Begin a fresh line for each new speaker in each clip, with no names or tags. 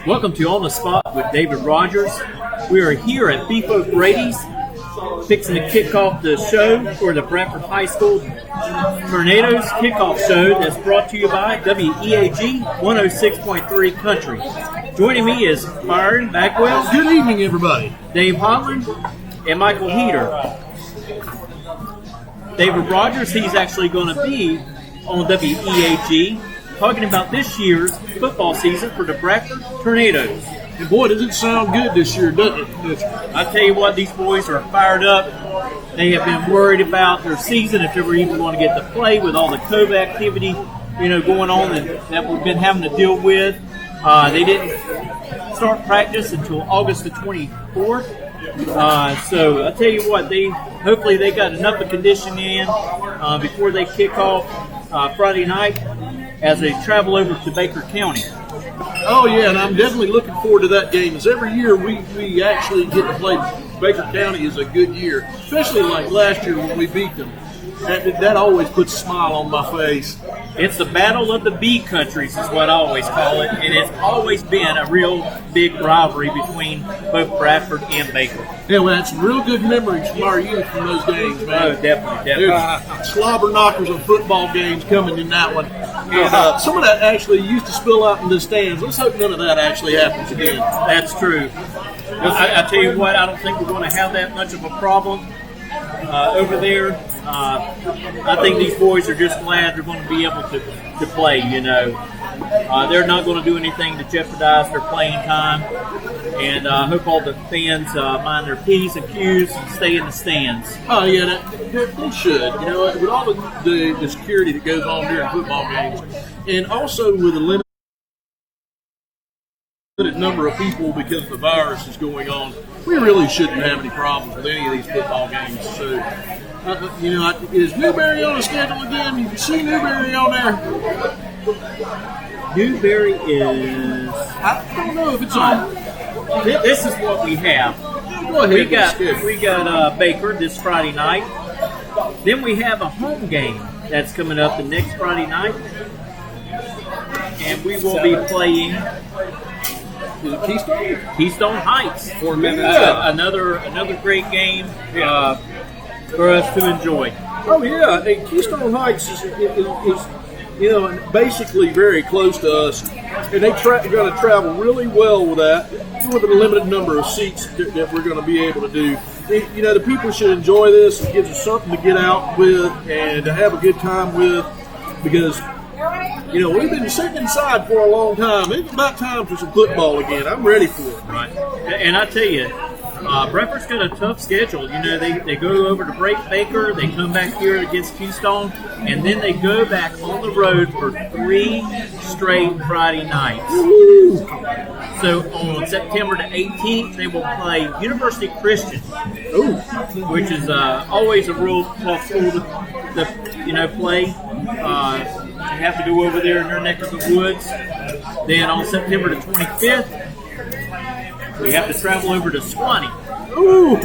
Welcome to On the Spot with David Rogers. We are here at Beef Oak Brady's, fixing to kick off the show for the Bradford High School Tornadoes kickoff show that's brought to you by WEAG 106.3 Country. Joining me is Byron Bagwell.
Good evening, everybody.
Dave Hotland and Michael Heater. David Rogers, he's actually going to be on WEAG talking about this year's football season for the Bradford Tornadoes.
And boy, does it sound good this year, doesn't it?
I tell you what, these boys are fired up. They have been worried about their season, if they were even going to get to play with all the COVID activity, going on that we've been having to deal with. They didn't start practice until August the 24th. So I tell you what, hopefully they got enough of conditioning in before they kick off Friday night as they travel over to Baker County.
Oh, yeah, and I'm definitely looking forward to that game. As every year we actually get to play Baker County is a good year, especially like last year when we beat them. That always puts a smile on my face.
It's the battle of the B countries is what I always call it, and it's always been a real big rivalry between both Bradford and Baker.
Yeah, well, that's some real good memories from our youth from those games, man.
Oh, definitely.
There's slobber knockers of football games coming in that one. And some of that actually used to spill out in the stands. Let's hope none of that actually happens again.
That's true. I tell you what, I don't think we're going to have that much of a problem over there. I think these boys are just glad they're going to be able to play, They're not going to do anything to jeopardize their playing time. And I hope all the fans mind their P's and Q's and stay in the stands.
Oh, yeah, they should. With all the security that goes on during football games, and also with the limited number of people because the virus is going on, we really shouldn't have any problems with any of these football games. So, is Newberry on the schedule again? You can see Newberry on there.
Newberry is...
I don't know if it's on.
This is what we have.
Go ahead.
We got Baker this Friday night. Then we have a home game that's coming up the next Friday night. And we will be playing...
Is it Keystone?
Keystone Heights. Another great game for us to enjoy.
Oh, yeah. And Keystone Heights is basically very close to us. And they're going to travel really well with that, with a limited number of seats that we're going to be able to do. The people should enjoy this. It gives us something to get out with and to have a good time with, because we've been sitting inside for a long time. It's about time for some football again. I'm ready for it.
Right. And I tell you, Bradford's got a tough schedule. They go over to Baker, they come back here against Keystone, and then they go back on the road for 3 straight Friday nights.
Woo-hoo.
So on September the 18th, they will play University Christian, which is always a real tough school to play. You have to go over there in their neck of the woods. Then on September the 25th, we have to travel over to Swanee.
Ooh,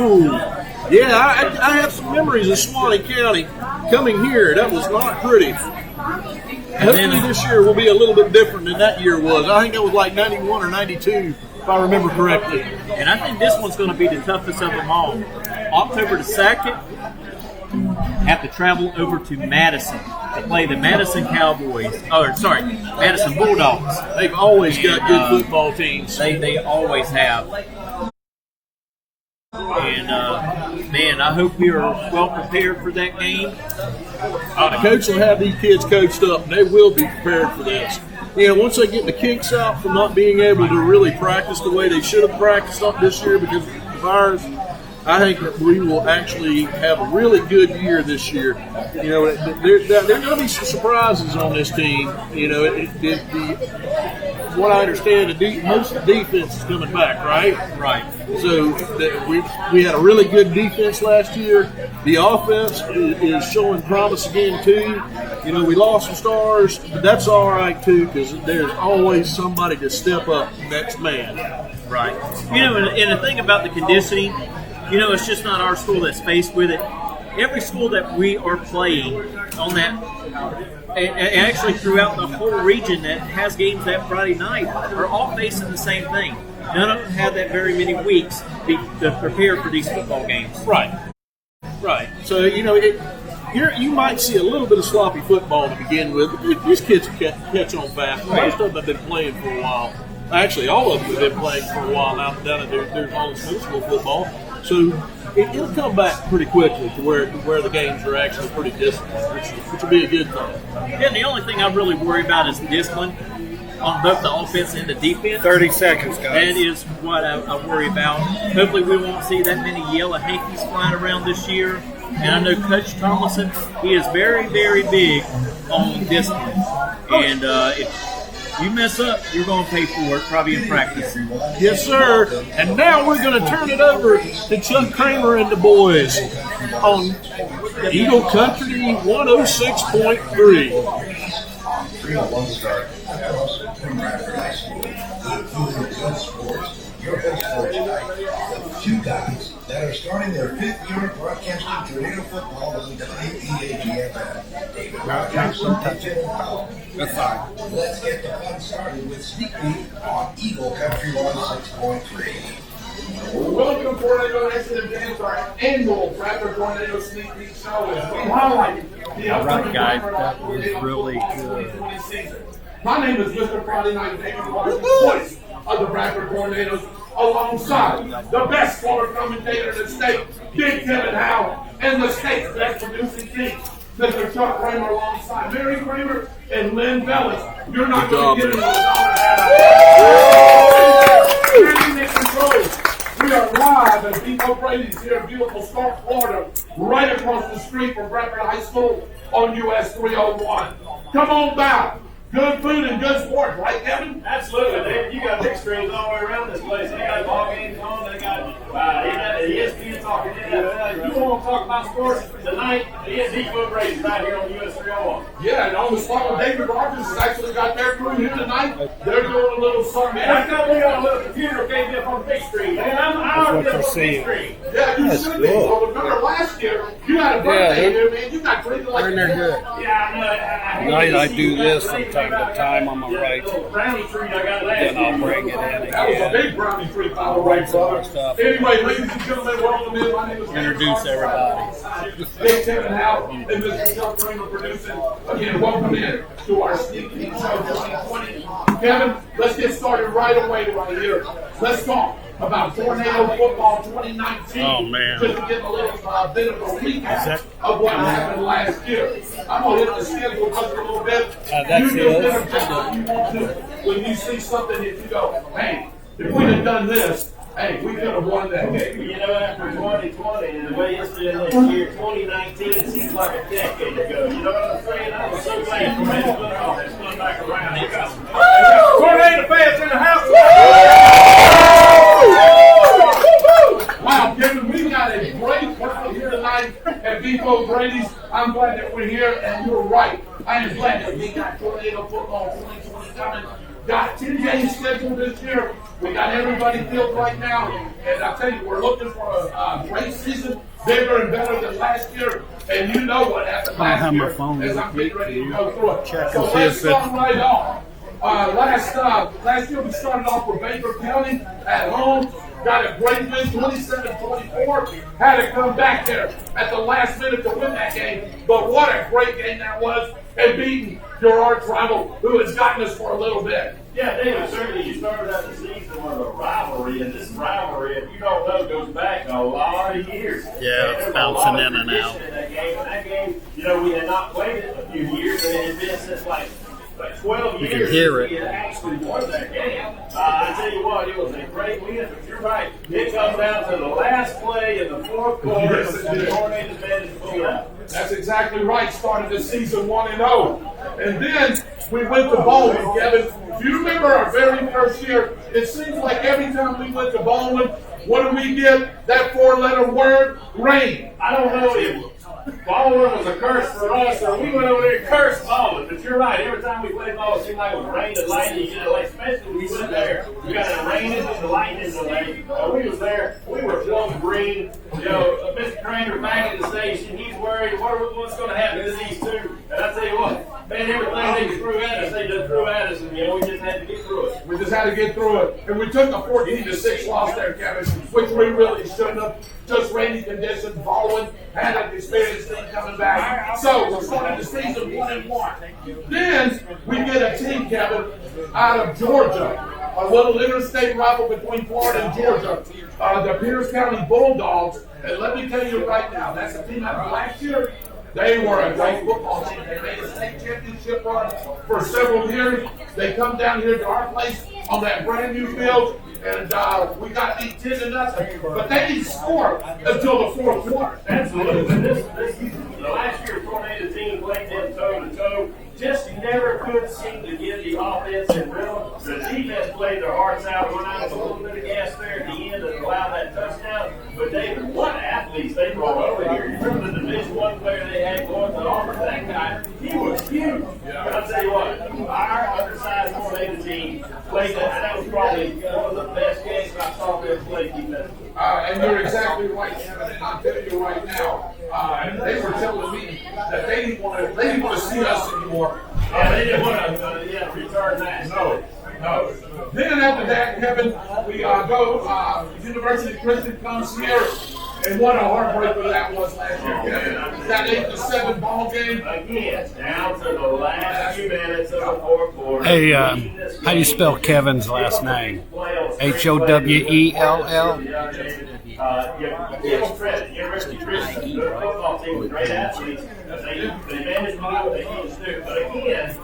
yeah, I have some memories of Swanee County coming here. That was not pretty. Hopefully this year will be a little bit different than that year was. I think it was like 91 or 92, if I remember correctly.
And I think this one's going to be the toughest of them all. October the 2nd, have to travel over to Madison to play the Madison Madison Bulldogs.
They've always got good football teams.
They always have. And, I hope you're well prepared for that game.
The coach will have these kids coached up. They will be prepared for this. Once they get the kinks out from not being able to really practice the way they should have practiced up this year because of the virus, I think that we will actually have a really good year this year. There are going to be some surprises on this team. What I understand, most of the defense is coming back, right?
Right.
So we had a really good defense last year. The offense is showing promise again too. We lost some stars, but that's all right too, because there's always somebody to step up next man.
Right. And the thing about the conditioning, it's just not our school that's faced with it. every school that we are playing on that, and actually throughout the whole region that has games that Friday night, are all facing the same thing. None of them have that very many weeks to prepare for these football games.
Right. So, you might see a little bit of sloppy football to begin with. But these kids catch on fast. Most of them have been playing for a while. Actually, all of them have been playing for a while now down at their college middle school football. So it'll come back pretty quickly to where the games are actually pretty disciplined, which will be a good thing.
Yeah, the only thing I really worry about is discipline on both the offense and the defense.
30 seconds, guys.
That is what I worry about. Hopefully we won't see that many yellow hankies flying around this year. And I know Coach Tomlinson, he is very, very big on discipline. And if you mess up, you're going to pay for it, probably in practice.
Yes, sir. And now we're going to turn it over to Chuck Kramer and the boys on Eagle Country 106.3.
3-1 start from Bradford High School. Good sports. Your host for tonight, two guys that are starting their 5th year of broadcasting tornado football on WEAGFM. David Rogers and Tim Powell.
That's fine.
Let's get the fun started with Sneak Peek on Eagle Country 106.3.
Welcome, Tornado Nation, and fans, to our annual Bradford Tornado Sneak Peek Show as we highlight the upcoming Bradford Tornado
really
Football 2020 season. My name is Mr. Friday Night David Rogers, voice of the Bradford Tornadoes, alongside the best color commentator in the state, Big Kevin Howell, and the state's best producing team, Mr. Chuck Kramer, alongside Mary Kramer and Lynn Bellis. You're not going to get it We are live at Depot Brady's here in beautiful Stark, Florida, right across the street from Bradford High School on US 301. Come on back. Good food and good sports, right, Kevin?
Absolutely, David. You got big screens all the way around this place. They got ball games on. They got ESPN talking. You want to talk about sports tonight? The Depot Brady's right here on US 301.
Yeah, and on the spot, David Rogers has actually got their crew here tonight. They're doing a little something.
I thought we got a little computer came up on the big screen. Man, I'm on the big screen.
Yeah, you should be. So remember last year, you had a birthday here, man. You got treated like
They're good.
Yeah, I know.
Tonight I do this from time to time on my right.
Brownie treat I got last
Then I'll
year.
bring it in
That was a
again.
big brownie treat, by the way, brother.
Stuff.
Anyway, ladies and gentlemen, welcome in. My name is
Introduce everybody.
Big Kevin Howell and Mr. Chuck Kramer producing. Again, welcome in to our Sneak Peek Show 2020. Kevin, let's get started right away right here. Let's talk about Tornado Football 2019.
Oh, man.
Just to get a little bit of a recap of what happened last year. I'm going to hit the schedule just a little bit.
That's
you do a
it.
bit of job you want to. When you see something that you go, hey, if we'd have done this, hey, we could have won that game.
You know, after 2020 and the way it's been this year, 2019 seems like a decade ago. You know what I'm saying? I'm so glad for me to put off and come back around. We got some Tornado fans in the house.
Wow, Kevin, we've got a great crowd here tonight at Depot Brady's. I'm glad that we're here, and you're right. I am glad that we got Tornado Football 2020 coming. Got 10 games scheduled this year. We got everybody filled right now. And I tell you, we're looking for a great season, bigger and better than last year. And you know what happened last year as I'm getting ready to go through it. So let's start right off. Last year we started off with Baker County at home. Got a great win, 27-24. Had to come back there at the last minute to win that game. But what a great game that was. And beating your arch rival who has gotten us for a little bit.
Yeah, David, certainly you started out the season with a rivalry, and this rivalry, if you don't know, goes back a lot of years.
Yeah, it's bouncing in and out.
That game, you know, we had not played it a few years, and it had been since like 12 years.
You can hear it.
We had actually won that game. I tell you what, it was a great win, but you're right. It comes down to the last play in the fourth quarter, and the Tornadoes managed to pull it out.
That's exactly right. Started the season 1-0. And then we went to bowling, Kevin. Do you remember our very first year? It seems like every time we went to bowling, what do we get? That 4-letter word? Rain.
I don't know if Baldwin was a curse for us, so we went over there and cursed Baldwin. But you're right, every time we played ball, it seemed like it was rain and lightning. You know, like, especially when we went there, we got the rain and the lightning delay. We was there, we were flowing green. You know, Mr. Craner back at the station, he's worried, what's going to happen to these two? And I tell you what, man, everything they threw at us, they just threw at us, and you know, we just had to get through it.
We just had to get through it. And we took a 14-6 loss there, Kevin, which we really shouldn't have. Just rainy conditions, Baldwin had an experienced team coming back. So we're starting the season 1-1. Then we get a team, Kevin, out of Georgia. A little interstate rival between Florida and Georgia. The Pierce County Bulldogs. And let me tell you right now, that's a team out of last year. They were a great football team. They made a state championship run for several years. They come down here to our place on that brand new field, and we got beat 10-0. But they didn't score until the fourth quarter.
Absolutely. The last year Tornado team played them toe-to-toe. Just never could seem to get the offense in rhythm. The defense played their hearts out, run out of a little bit of gas there at the end and allowed that touchdown. But David, what athletes they brought over here. You remember the Division I player they had going to Auburn? That guy, he was huge. But I'll tell you what, our undersized Tornado team played that was probably one of the best games I saw them play defensively.
And you're exactly right, Kevin. And I'll tell you right now, they were telling me that they didn't want to see us anymore.
They didn't want to return that.
No. Then after that, Kevin, we go. University Christian comes here, and what a heartbreaker that was last year, Kevin. That 8-7 ball game
again, down to the last few minutes of the fourth quarter.
Hey, how do you spell Kevin's last name? Howell?
Give credit. University Christian, good football team with great athletes. They managed to do what they needed to do. But again,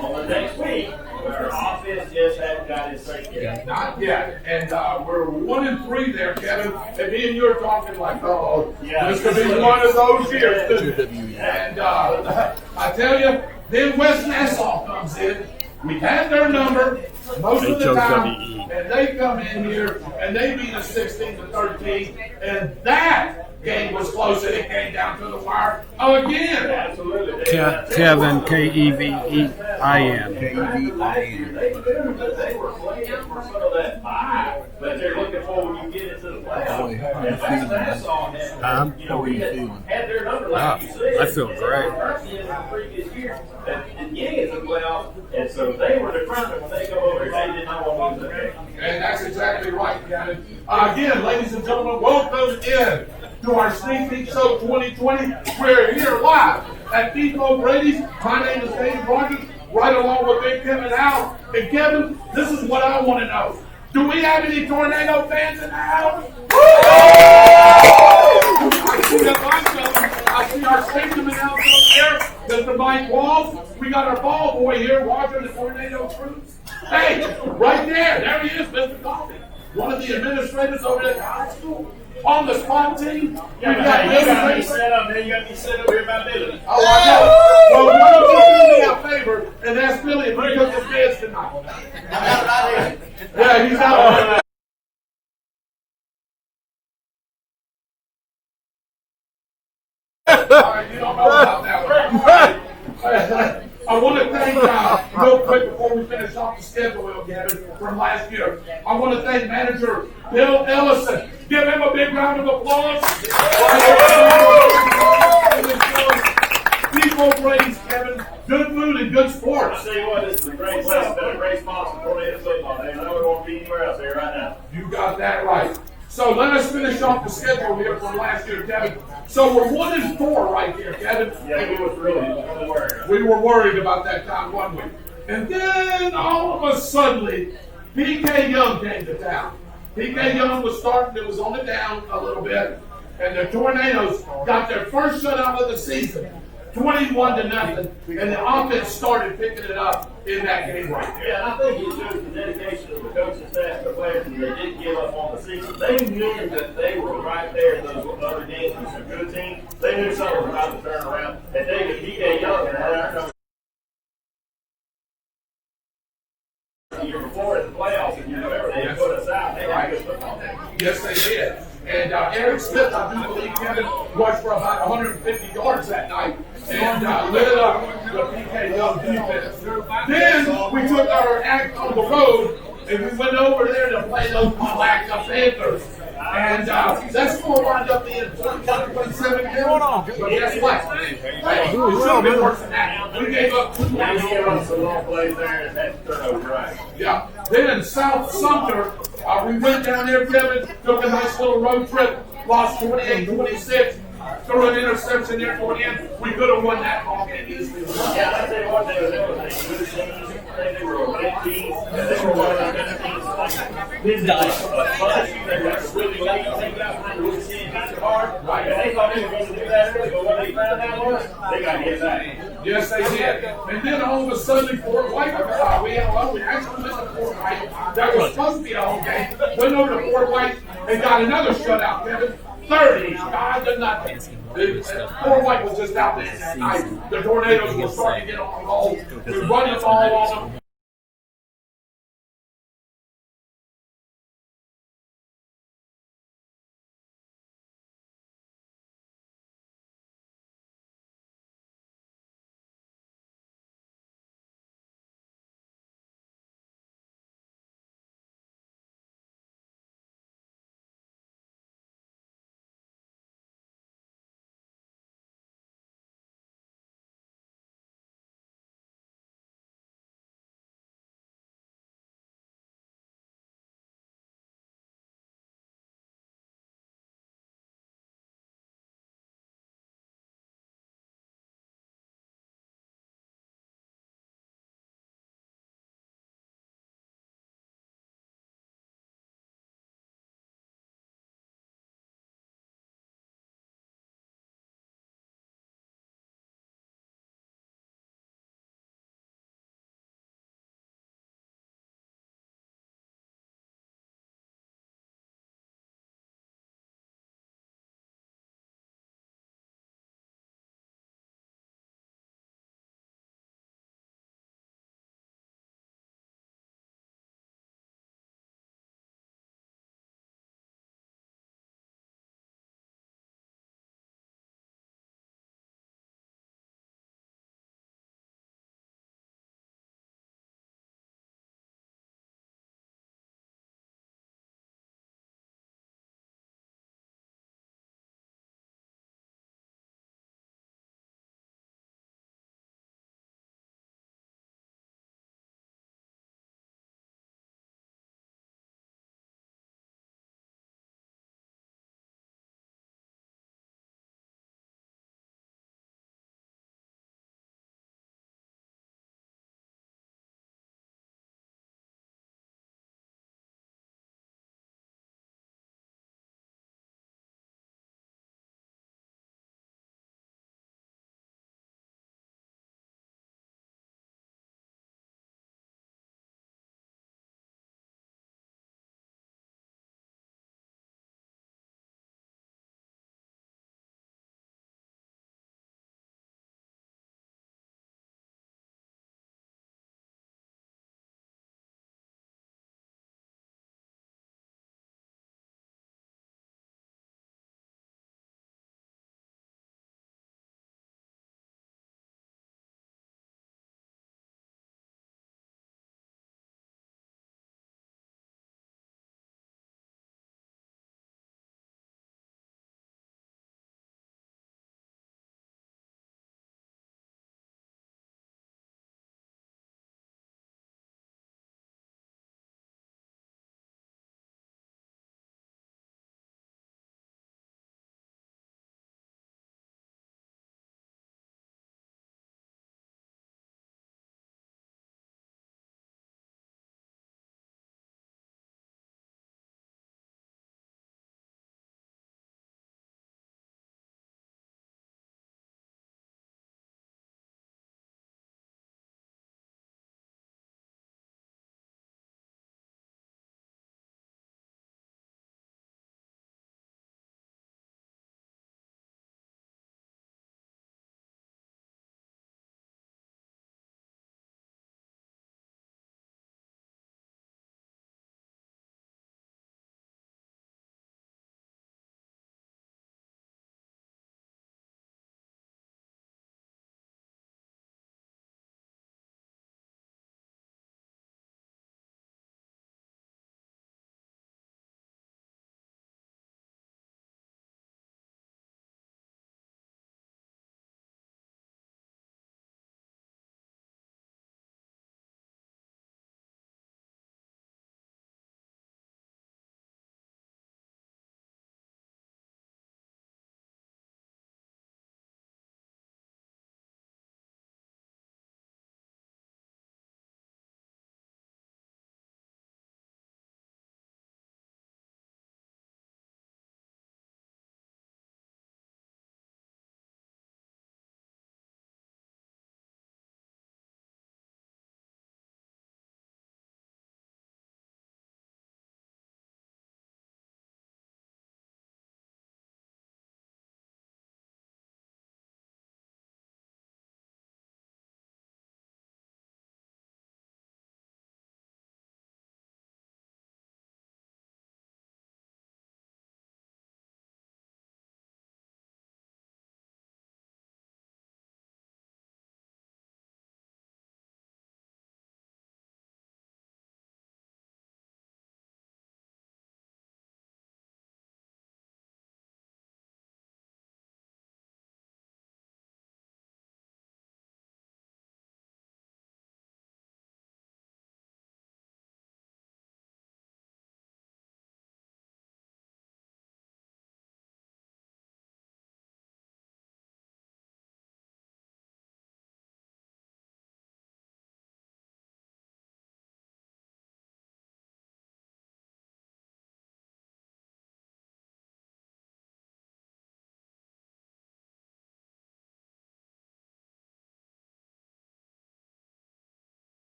on the next week, our offense just hadn't got it straight yet.
Not yet. And we're 1-3 there, Kevin. And me and you are talking like, this could be one of those years. And I tell you, then West Nassau comes in. We had their number most of the time, and they come in here and they beat us 16-13, and that game was close and it came down to the wire again.
Absolutely.
Kevin, Kevin.
They knew that they were playing for some of that bye that they're looking for when you get into the playoffs. And West Nassau had their number, like you said.
I feel great.
In the previous year, and getting into the playoffs, and so they were determined when they go over here, they did not want to lose the game.
And that's exactly right, Kevin. Again, ladies and gentlemen, welcome in to our Sneak Peek Show 2020. We're here live at Depot Brady's. My name is Dave Rogers, right along with Big Kevin Al. And Kevin, this is what I want to know. Do we have any Tornado fans in the house? I see the bunch of them. I see our station announcer there, Mr. Mike Walls. We got our ball boy here, Roger the Tornado Troops. Hey, right there. There he is, Mr. Coffee. One of the administrators over at the high school. On the spot team.
You got me set up, man. You got me set up here by Billy.
Oh, I know. Well, why don't you do me a favor and ask Billy if he took his dance tonight? Yeah, he's out. All right, you don't know about that one. I want to thank, real quick before we finish off the schedule, Kevin, from last year, I want to thank manager Bill Ellison. Give him a big round of applause. People praise, Kevin. Good food and good sports.
I'll tell you what, this is a great place. It's been a great sponsor for Tornado football. They know it won't be anywhere else here right now.
You got that right. So let us finish off the schedule here from last year, Kevin. So we're 1-4 right here, Kevin.
Yeah, we was really worried.
We were worried about that time, weren't we? And then all of a sudden, PK Young came to town. PK Young was starting, it was on the down a little bit, and the Tornadoes got their first shutout of the season, 21-0, and the offense started picking it up in that game right there.
Yeah, and I think it shows the dedication of the coaching staff and the players, and they didn't give up on the season. They knew that they were right there in those other games with some good teams. They knew something was about to turn around. And David, PK Young, and our coach the year before in the playoffs, and you remember they put us out. They had a good football team.
Yes, they did. And Eric Smith, I do believe, Kevin, rushed for about 150 yards that night and lit up the PKW defense. Then we took our act on the road and we went over there to play those Palatka Panthers. And that score wound up being 21-27 again. But guess what? Hey, it should have been worse than that. We gave up 2 points.
Some long plays there and that turnover, right?
Yeah. Then in South Sumter, we went down there, Kevin, took a nice little road trip, lost 28-26, threw an interception there toward the end. We could have won that ball game easily.
Yeah, I tell you what, they were good teams. They were a great team. They were one of the better teams. Midnight, they got really late. They got really seeing kind of hard. Right. And they thought they were going to do that early, but when they found out was, they got to get back.
Yes, they did. And then all of a sudden, Fort White, we actually went to Fort White. That was supposed to be a home game. Went over to Fort White and got another shutout, Kevin. 30-5. Fort White was just out there that night. The Tornadoes were starting to get on the roll. We run the ball on them.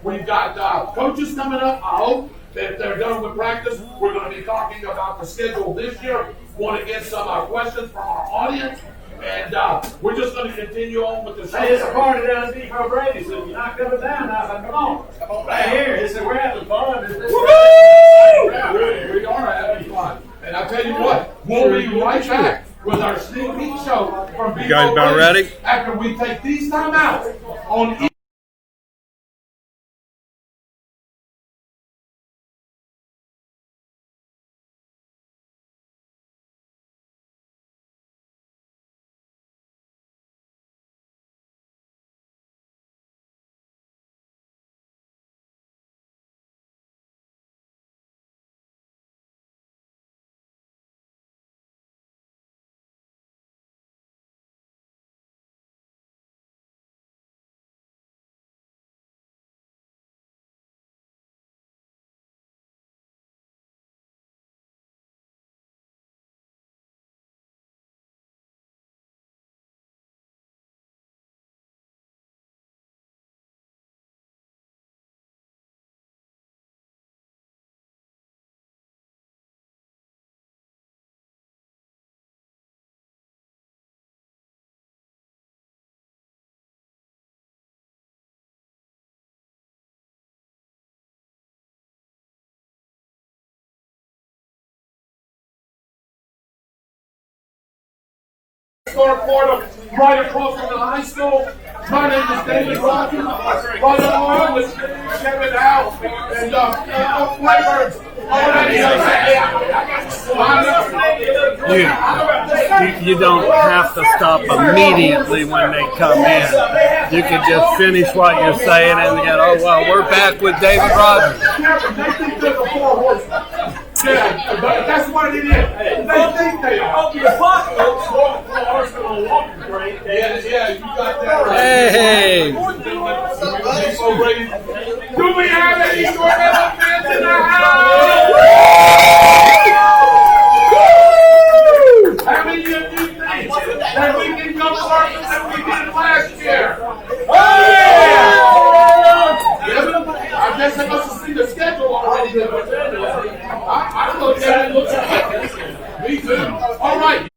We've got coaches coming up. I hope that they're done with practice. We're going to be talking about the schedule this year. Want to get some questions from our audience. And we're just going to continue on with the show.
Hey, it's a party down at Depot Brady, so if you're not coming down, I said, come on. Right here. He said, we're having fun.
We are having fun. And I tell you what, we'll be right back with our sneak peek show from Depot.
You guys about ready?
After we take these time out on North Florida, right across from the high school. My name is David Rogers. Right along with Kevin Howe and Blackbirds.
You don't have to stop immediately when they come in. You can just finish what you're saying and go, oh, well, we're back with David Rogers.
They think they're the 4 horsemen. Yeah, but that's what it is. They think they are.
Oh, you're fucking
Yeah, you got that right.
Hey!
Do we have any Tornado fans in the house? How many of you think that we can go farther than we did last year? Oh, yeah! I guess I must have seen the schedule already. I looked at it, looks like me too. All right.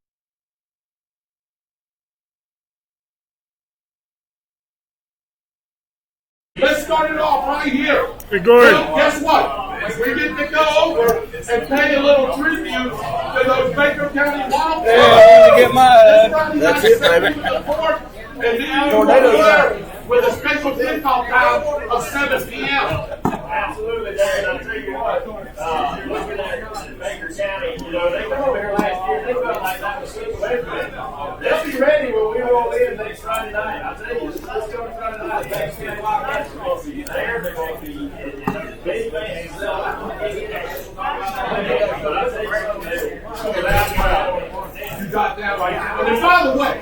Let's start it off right here. Well, guess what? We get to go over and pay a little tribute to those Baker County Wildcats. That's it, baby. And then you there with a special kickoff time of 7 p.m.
Absolutely, David. I'll tell you what, looking at Baker County, you know, they come over here last year, they felt like that was good for everything. They'll be ready when we roll in next Friday night. I'll tell you, this coming Friday night, Baker County Wildcats are going to be there. They're going to be big fans. But I'll tell you something,
You got that right. And by the way,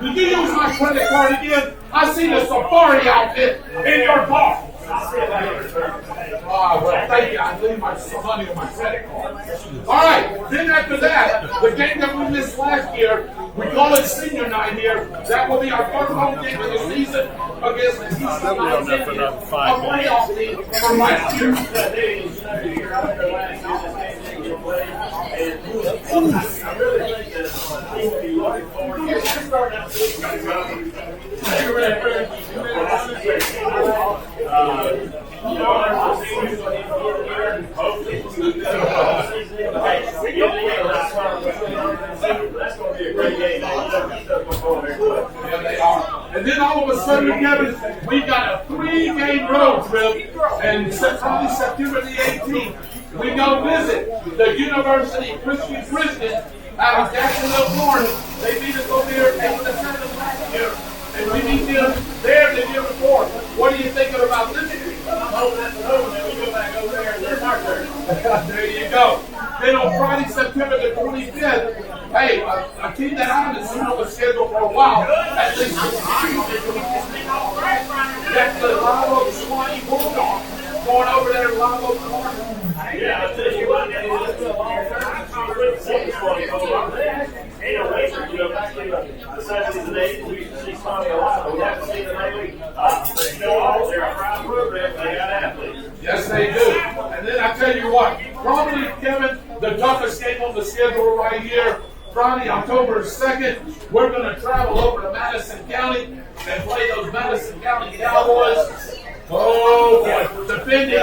did you use my credit card again? I see the safari outfit in your car. Well, thank you. I leave some money on my credit card. All right. Then after that, the game that we missed last year, we call it senior night here. That will be our first home game of the season against the East Side playoff team from last year.
I really think that people be looking forward to starting out this that's going to be a great game.
And then all of a sudden, Kevin, we got a 3-game road trip, and probably September the 18th. We go visit the University Christian Christians out of Jacksonville, Florida. They beat us over here in the tournament last year, and we beat them there the year before. What are you thinking about this year?
I'm hoping that's an over, then we go back over there and there's our turn.
There you go. Then on Friday, September the 25th, hey, a team that I haven't seen on the schedule for a while, at least that's the Live Oak Swanee Bulldogs. Going over there to Live Oak Swanee.
Yeah, I'll tell you what, it's been a long time. I'm really saying Swanee Bulldogs. Ain't no way for, you know, back in the 70s and 80s, we used to see Swanee a lot, but we haven't seen them lately. You know, they're a proud program.
And then I tell you what, probably, Kevin, the toughest game on the schedule right here, Friday, October 2nd, we're going to travel over to Madison County and play those Madison County Cowboys. Oh, boy, defending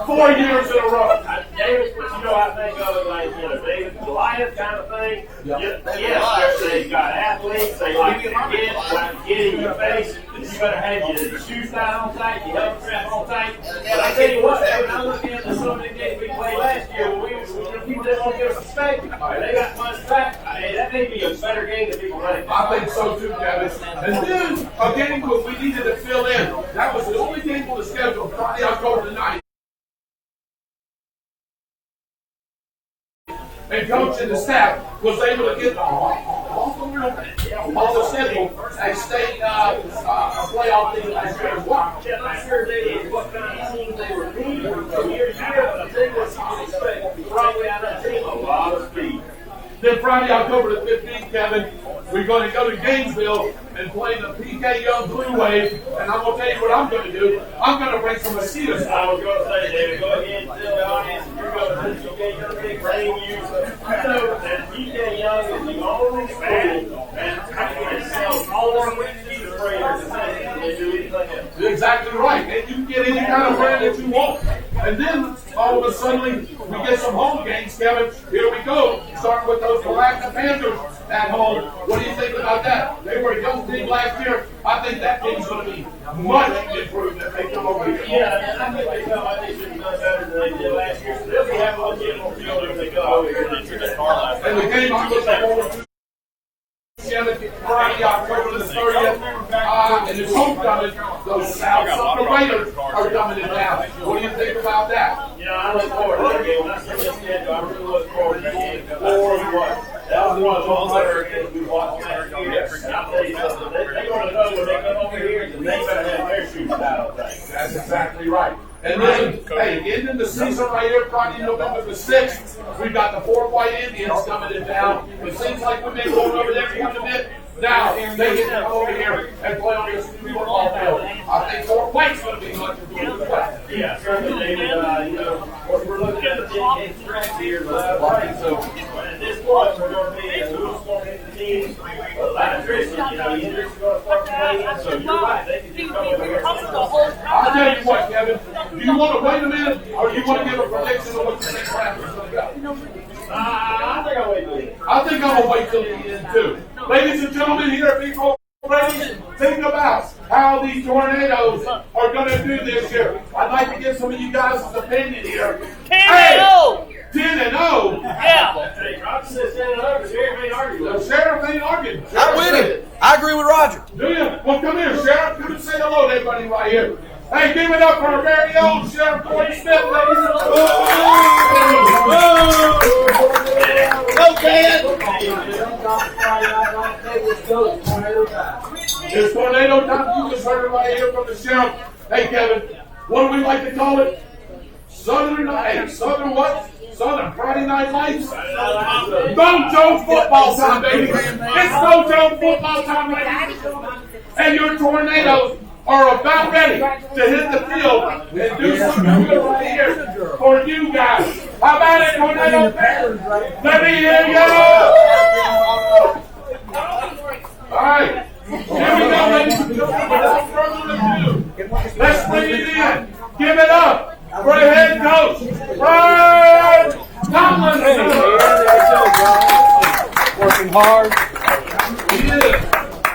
4 years in a row.
David, you know, I think of it like, you know, David Goliath kind of thing. Yes, they've got athletes, they like to get in your face. You better have your shoes tied on tight, your helmet strap on tight. But I tell you what, David, I look into some of the games we played last year when people just want to give us respect. They got much track. That may be a better game than people think.
I think so too, Kevin. And then a game that we needed to fill in. That was the only game on the schedule, Friday, October 9th. And coach and the staff was able to get off the schedule and state playoff team last year as well.
Yeah, last year what kind of team they were beating from year to year, but I think what you can expect probably out of that team a lot of speed.
Then Friday, October the 15th, Kevin, we're going to go to Gainesville and play the PK Young Blue Wave. And I'm going to tell you what I'm going to do. I'm going to bring some mosquitoes.
I was going to say, David, go ahead and tell the audience you're going to PK Young Big Brain you. You know that PK Young is the only school that sells all mosquito sprayers and they do anything else.
Exactly right. And you can get any kind of brand that you want. And then all of a sudden we get some home games, Kevin. Here we go. Starting with those Galactic Panthers at home. What do you think about that? They were a young team last year. I think that team's going to be much improved if they come over here.
Yeah, and I think they come. I think they've done better than they did last year. So they'll be having a little bit more field if they go over here and they that car last.
And the game I'm looking forward to. Friday, October the 30th, and it's homecoming. Those South Central Raiders are coming in town. What do you think about that?
You know, I look forward to that game. When I see this schedule, I really look forward to that game. That was one of those better games we watched last year. I'll tell you something. They're going to know when they come over here, they better have their shoes tied on tight.
That's exactly right. And then, hey, ending the season right here, Friday, November the 6th, we've got the Fort White Indians coming in town. It seems like we've been going over there quite a bit. Now, they get to come over here and play on this football field. I think Fort White's going to be much improved as well.
Yeah, certainly, David. You know, we're looking at the 10-game stretch here. So at this point, we're going to be who's going to hit the team. A lot of Christian, you know, Idris is going to start playing. So you're right. They can just come over here.
I'll tell you what, Kevin. Do you want to wait a minute, or do you want to give a prediction on what you think Bradford's going to go?
I think I'll wait till the end.
I think I'm going to wait till the end, too. Ladies and gentlemen, here at People Brady, think about how these tornadoes are going to do this year. I'd like to get some of you guys' opinion here.
10-0!
10-0?
Yeah.
Hey, Roger says 10-0. The sheriff ain't arguing.
The sheriff ain't arguing.
I'm with him. I agree with Roger.
Do you? Well, come here, Sheriff. Come and say hello to everybody right here. Hey, give it up for our very own Sheriff Corey Smith, ladies and gentlemen.
Go, Dad.
It's tornado time. You just heard it right here from the sheriff. Hey, Kevin, what do we like to call it? Southern what? Southern Friday Night Lights? Mojo football time, baby. It's Mojo football time, ladies and gentlemen. And your tornadoes are about ready to hit the field and do something good right here for you guys. How about it, tornado fans? Let me hear you! All right. Here we go, ladies and gentlemen. Without further ado, let's bring it in. Give it up for the head coach, Brian Tomlinson.
Working hard.
He is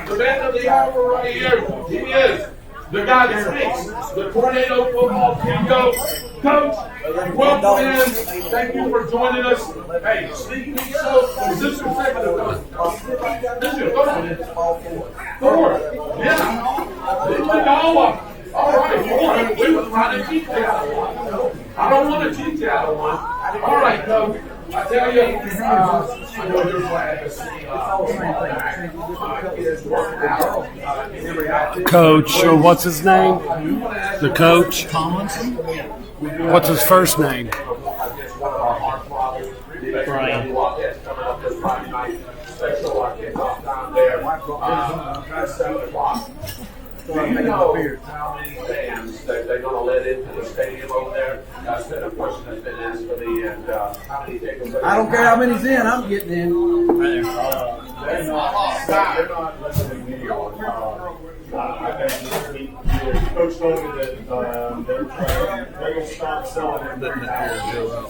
the man of the hour right here. He is the guy that speaks the Tornado football team. Coach, welcome in. Thank you for joining us. Hey, Sneaky Show, is this your second time? This is your third one. Fourth. Yeah. This is all of them. All right, fourth. We were trying to cheat you out of one. I don't want to cheat you out of one. All right, Coach. I tell you, I know you're glad to see kids working out.
Coach, what's his name? The coach?
Tomlinson?
What's his first name?
Brian.
Do you know how many fans that they going to let into the stadium over there? That's been a question that's been asked for me, and how many tickets?
I don't care how many's in, I'm getting in.
They're not listening to you. I think Coach told me that they're going to start selling it. They're not going to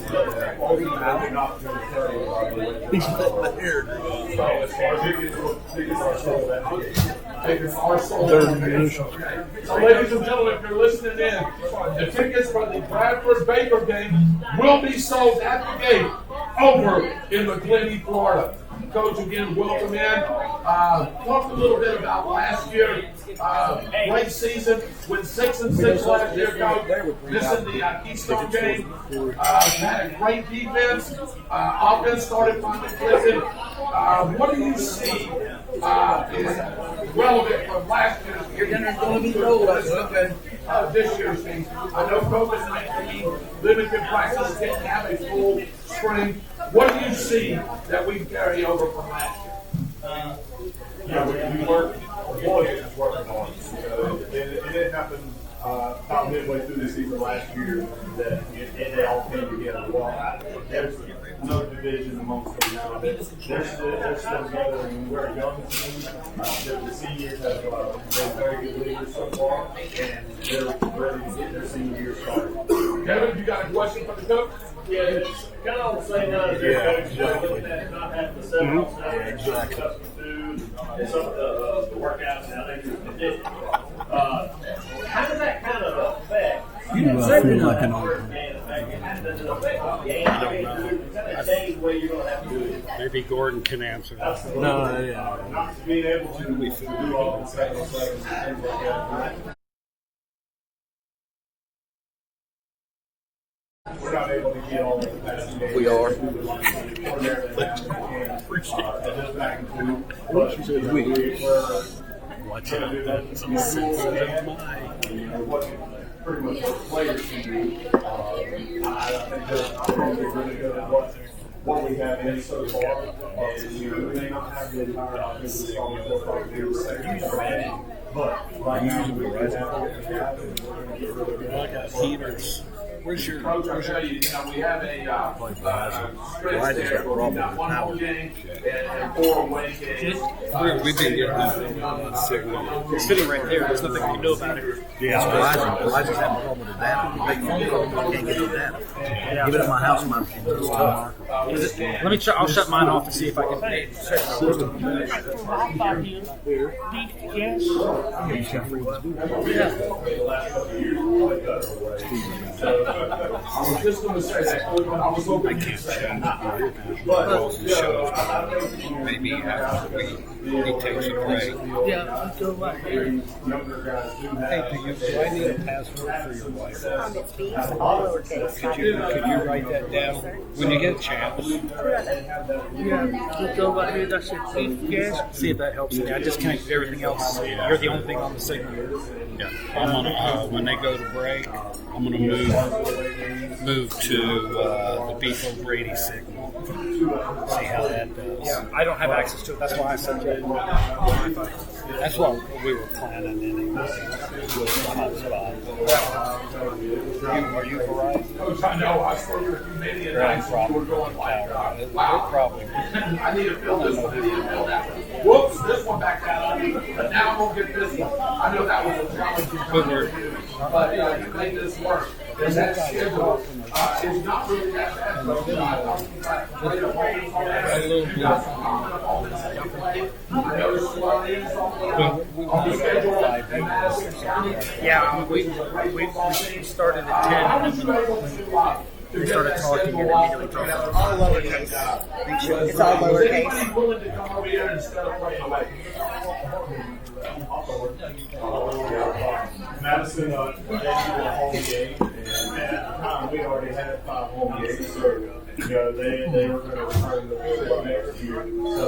tell you about it.
He's letting the hair
So as far as tickets are sold,
Tickets are sold. So, ladies and gentlemen, if you're listening in, the tickets for the Bradford Baker game will be sold at the gate over in McGlenny, Florida. Coach, again, welcome in. Talk a little bit about last year. Great season. Went 6-6 last year, Coach. Missing the Keystone game. Had a great defense. Offense started finally clicking. What do you see is relevant from last year's game?
You're going to be old, I said, okay.
This year's team. I know COVID-19 limited practice didn't have a full spring. What do you see that we carry over from last year?
Yeah, we worked. The boys was working on it. It didn't happen about midway through the season last year that they all came together. Well, there's no division amongst them now. They're still together, and we're a young team. The seniors have been very good leaders so far, and they're ready to get their senior year started.
Kevin, you got a question for the coach?
Yeah, it's kind of the same as not having the 7 on Saturday,
exactly.
some food, and some of the workouts, and I think it's conditioning. How does that kind of affect?
You didn't say
feel
you're
like
not.
an old
Does it affect the game? I mean, does it change the way you're going to have to do it?
Maybe Gordon can answer that.
No, yeah.
Not being able to do all the 7 on 7 and things like that. We're not able to get all the capacity.
We are.
Watch out. That's some sensitive mind.
Pretty much what the players can do. I think they're really good at what we have in so far. And we may not have the entire offensive strong look like they were saying, but right now we have
I got heaters. Where's your?
Coach, I'll tell you, we have a stretch there where we've got 1 home game and 4 away games.
We've been getting that signal. It's sitting right there. There's nothing we can do about it.
Yeah, Elijah's having a problem with the data. Make phone calls, but I can't get the data. Give it at my house, my tomorrow.
Let me. I'll shut mine off and see if I can.
I was just going to say that. I was hoping you say that.
Maybe after he takes a break.
Yeah, let's go right here.
younger guys do have.
Hey, do I need a password for your wife?
It's beef, all lowercase.
Could you write that down when you get a chance?
Yeah, let's go right here. That's your beef gas. See if that helps me. I disconnected everything else. You're the only thing on the signal.
Yeah. I'm gonna when they go to break, I'm gonna move to the Beef O'Brady signal. See how that does.
Yeah, I don't have access to it. That's why I said
That's what we were planning anyway. Was the hotspot. Are you Verizon?
Coach, I know. I saw your committee and nights when you were going like, wow.
Probably.
I need to fill this one. I need to fill that one. Whoops, this one back out. But now I'm going to get this one. I know that was a challenging time for you. But you make this work. And that schedule is not really that bad. But you got some common opponents that you play. I know there's one is on the schedule. And Madison County.
Yeah, we started at 10.
I was able to
We started talking and immediately talking.
All lowercase. It's all
Is anybody
lowercase.
willing to come over here instead of playing away?
Madison, they did a home game, and at the time we already had 5 home games, so they were going to return the next year. So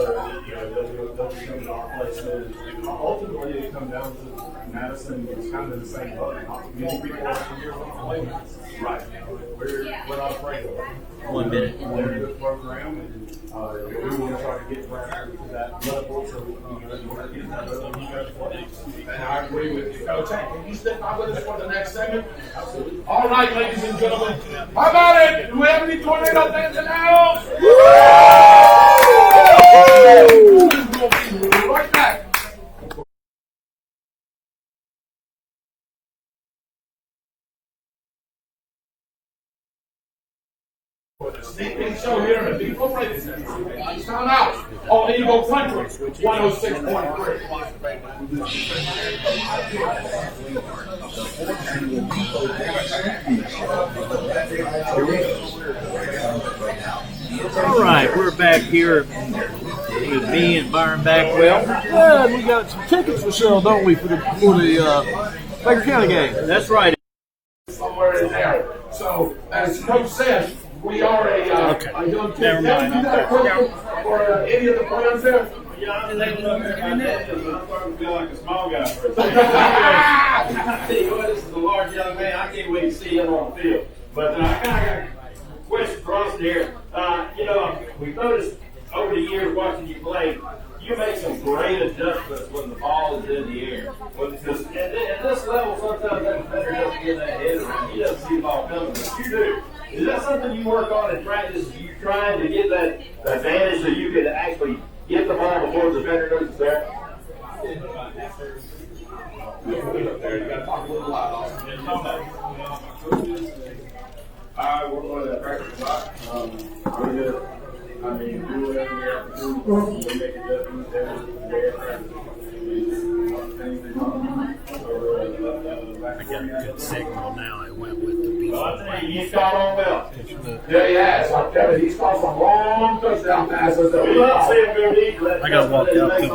they'll be coming to our place. And ultimately, it comes down to Madison is kind of the same boat. Many people around here want to play Madison.
Right. We're not afraid of it.
1 minute.
They're a good program, and we want to try to get Bradford to that level. So, and I agree with you, Coach. Hey, can you step by with us for the next segment? Absolutely. All right, ladies and gentlemen. How about it? Do we have any tornado fans in the house? We'll be right back. Sneak peek show here in the Depot Radio Center. Time out on Eagle Country 106.3.
All right, we're back here with me and Byron Backwell.
Yeah, we got some tickets for sale, don't we, for the Baker County game?
That's right.
Somewhere in there. So, as Coach said, we are a young team.
Never mind.
You got a question for any of the players there?
Yeah, I'm like a small guy. I tell you what, this is a large young man. I can't wait to see him on the field. But I kind of got a question across here. We've noticed over the years watching you play, you make some great adjustments when the ball is in the air. Because at this level, sometimes that defender doesn't get that head around. He doesn't see the ball coming, but you do. Is that something you work on in practice? Are you trying to get that advantage so you can actually get the ball before the defender knows it's there?
I work on that practice a lot. We're good. I mean, do whatever we have to do. We make adjustments every practice.
I got a good signal now. I went with the beat.
Well, I tell you, he's caught on well. Yeah, he has. I'm telling you, he's caught some long touchdown passes.
We love seeing him easy.
I got to walk out to the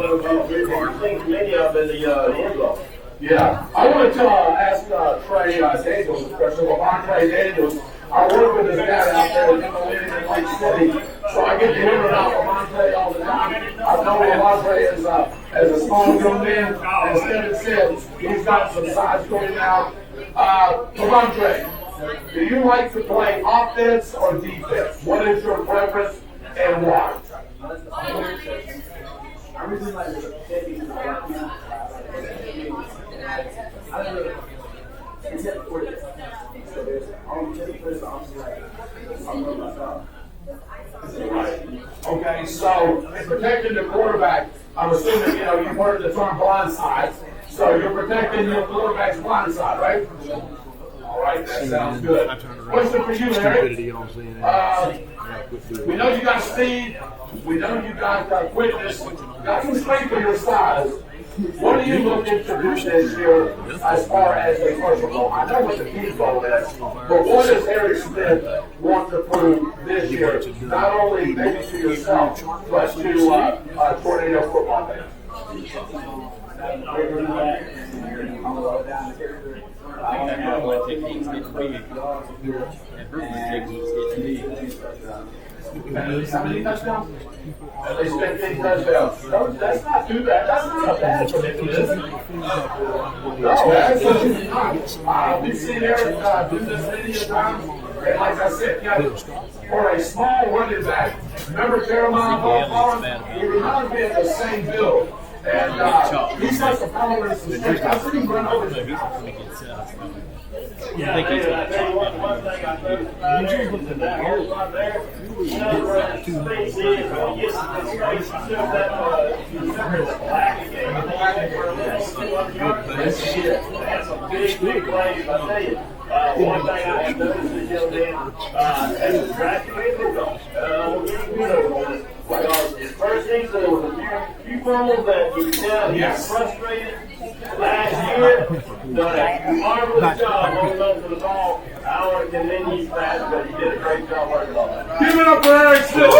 car.
Many of them in the end zone.
Yeah. I want to ask Trey Daniels a question. Well, Trey Daniels, I work with his dad out there in Lake City, so I get to hear about Montre all the time. I know Montre is as a small young man, as Kevin said, he's got some size going out. Montre, do you like to play offense or defense? What is your preference and why?
I really like the taking the except for this. So there's only 10 players obviously like I'm going myself.
Right. Okay, so in protecting the quarterback, I'm assuming you've heard the term blind side. So you're protecting your quarterback's blind side, right? All right, that sounds good. Question for you, Larry. We know you got speed. We know you got quickness. Got some strength for your size. What are you looking to do this year as far as a personal goal? I know what the team goal is, but what does Eric Smith want to prove this year? Not only maybe to yourself, but to Tornado football fans. How many touchdowns? At least 15 touchdowns. That's not too bad. That's not a bad commitment, is it? No, absolutely not. We've seen Eric do this many times. And like I said, for a small running back, remember Carolina Ball? He reminds me of the same build. And he's got some power and some strength. I've seen him run over the
Yeah, I think
I tell you what, one thing I noticed in that whole lot there, where the space is, when you get to the space, you still have that black again. That's some big plays. I tell you, one thing I have noticed is, as a track his first thing, there was a few fumbles that you could tell he was frustrated. Last year, done a marvelous job holding on to the ball. I don't want to commend you fast, but you did a great job working on that.
Give it up for Eric Smith.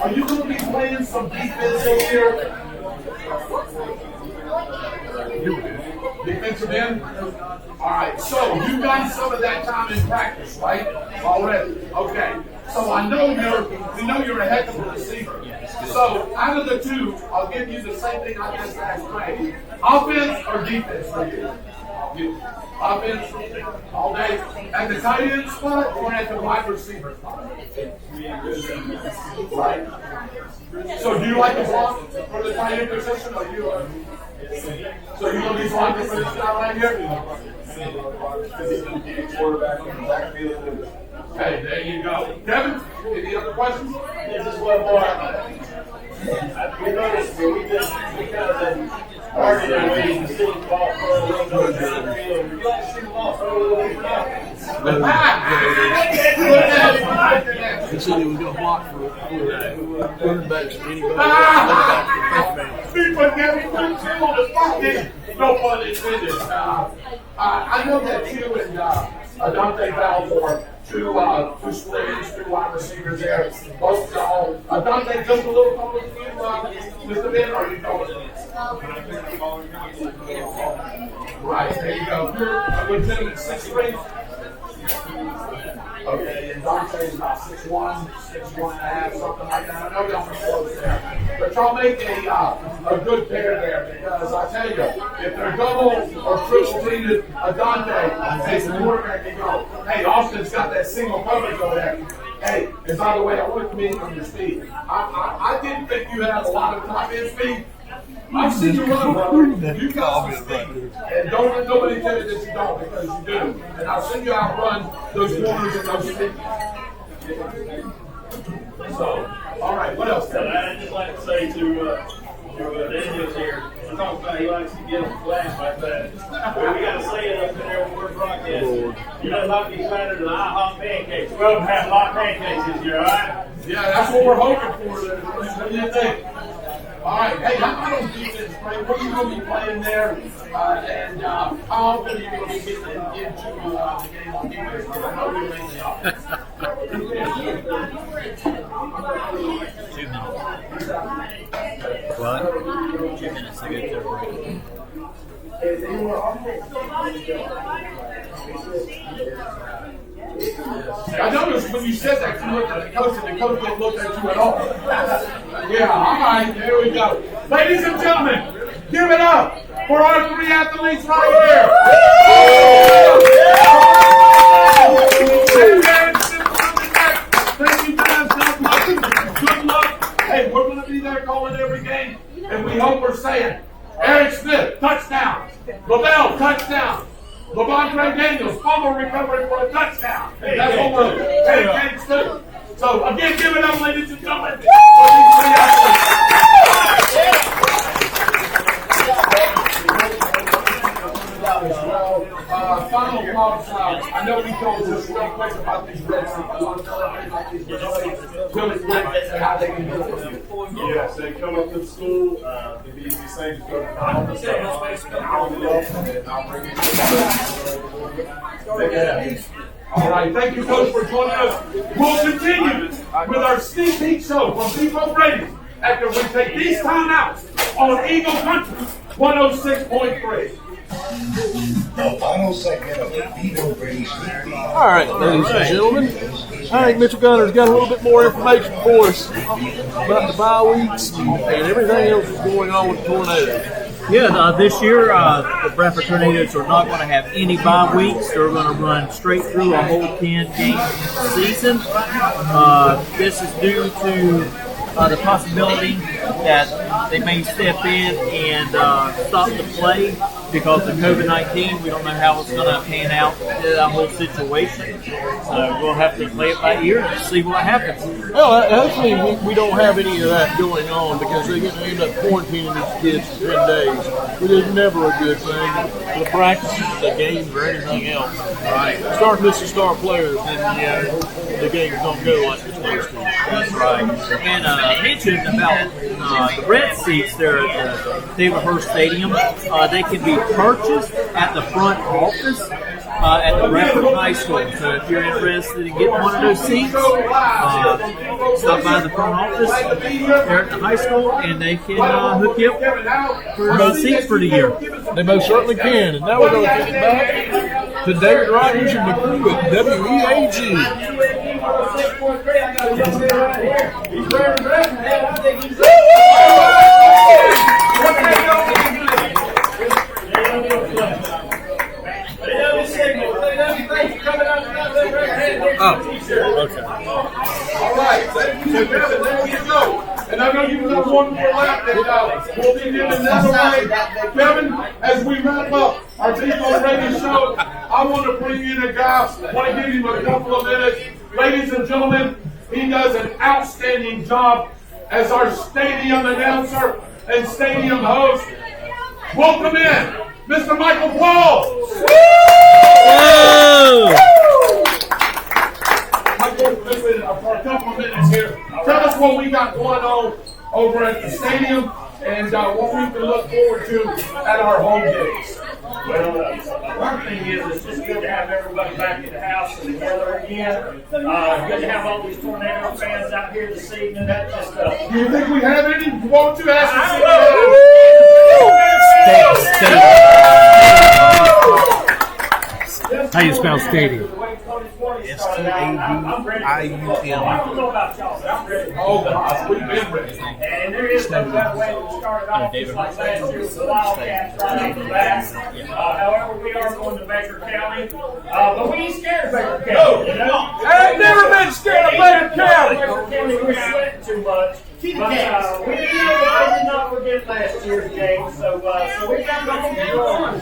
Are you going to be playing some defense this year? Defensive end? All right, so you've done some of that time in practice, right? Already. Okay. So we know you're a heck of a receiver. So So out of the two, I'll give you the same thing I just asked Frank. Offense or defense for you? Offense all day at the tight end spot or at the wide receiver spot? Right. So do you like the block for the tight end position, or you? So you gonna be blocking for this guy right here? Hey, there you go. Kevin, any other questions?
Just one more. We noticed that we kind of started our meeting to see the ball throw a little bit down the field. Would you like to see the ball throw a little bit down?
He said he was going to block for quarterbacks and anybody
No pun intended. I know that you and Dante Balfour, two splits, two wide receivers there. Both y'all. Dante, just a little taller than you, just a bit, or are you taller than this? Right, there you go. You're a legitimate 6'3". Okay, and Dante's about 6'1", 6'1.5", something like that. I know y'all are close there. But y'all make a good pair there, because I tell you, if they're double or triple teamed, Dante takes the quarterback and go, hey, Austin's got that single coverage over there. Hey, and by the way, I want to commend you on your speed. I didn't think you had a lot of top end speed. I've seen you run, brother. You got some speed. And don't let nobody tell you that you don't, because you do. And I've seen you outrun those corners and those speed. So, all right, what else?
I'd just like to say to Daniels here, he talks about he likes to get a flash like that. Well, we got to say it up there when we're broadcasting. You're not like these better than IHOP pancakes. We're going to have a lot of pancakes this year, all right?
Yeah, that's what we're hoping for. What do you think? All right, hey, how about those defense play? What are you going to be playing there? And how often are you going to be getting into the game on defense? I know you're mainly offense.
2 minutes. What? 2 minutes to get there.
I noticed when you said that, you looked at the coach, and the coach didn't look at you at all. Yeah, all right, there we go. Ladies and gentlemen, give it up for our three athletes right here. Thank you guys so much. Good luck. Hey, we're going to be there calling every game, and we hope we're saying, Eric Smith, touchdown. LaBelle, touchdown. Levante Daniels, fumble recovery for a touchdown. That's what we're pancakes too. So again, give it up, ladies and gentlemen, for these three athletes. Final thoughts. I know we told just real quick about these Red Seats. I want to tell everybody about these Red Seats. Really quick, how they can do it.
Yes, they come up to the school. The easiest thing is go to the office. And I'll bring it to
All right, thank you, Coach, for joining us. We'll continue with our sneak peek show from Depot Brady after we take these timeouts on Eagle Country 106.3.
The final segment of the Depot Brady Sneak Peek.
All right, ladies and gentlemen, I think Mitchell Gunner's got a little bit more information for us about the bye weeks and everything else that's going on with the Tornadoes.
Yeah, this year the Bradford Tornadoes are not going to have any bye weeks. They're going to run straight through a whole 10-game season. This is due to the possibility that they may step in and stop the play because of COVID-19. We don't know how it's going to pan out, that whole situation. So we'll have to play it by ear and see what happens.
Well, hopefully we don't have any of that going on because they're going to end up quarantining these kids for 10 days, which is never a good thing for the practices, the games, or anything else. Right. Start missing star players, then the games don't go like they're supposed to.
That's right. And I mentioned about the red seats there at the David Hurst Stadium. They can be purchased at the front office at the Bradford High School. So if you're interested in getting one of those seats, stop by the front office there at the high school and they can hook you up for those seats for the year.
They most certainly can. And now we're going to get back to David Rogers and the crew at WEAG.
Okay.
All right, so Kevin, there you go. And I know you got one more left, and we'll be doing another way. Kevin, as we wrap up our Depot Radio Show, I want to bring in a guy. I want to give him a couple of minutes. Ladies and gentlemen, he does an outstanding job as our stadium announcer and stadium host. Welcome in, Mr. Michael Paul. Michael, for a couple of minutes here, tell us what we got going on over at the stadium and what we can look forward to at our home games.
Well, one thing is, it's just good to have everybody back in the house and together again. Good to have all these Tornado fans out here this evening. That just
Do you think we have any? You want to ask
How you spell stadium?
It's I don't know about y'all, but I'm ready.
Oh, gosh, we've been ready.
And there is no better way to start off just like last year with the Wildcats right off the bat. However, we are going to Baker County. But we ain't scared of Baker County. You know?
I've never been scared of Baker County.
Baker County, we're sweating too much. But we did not forget last year's game, so we got to go on.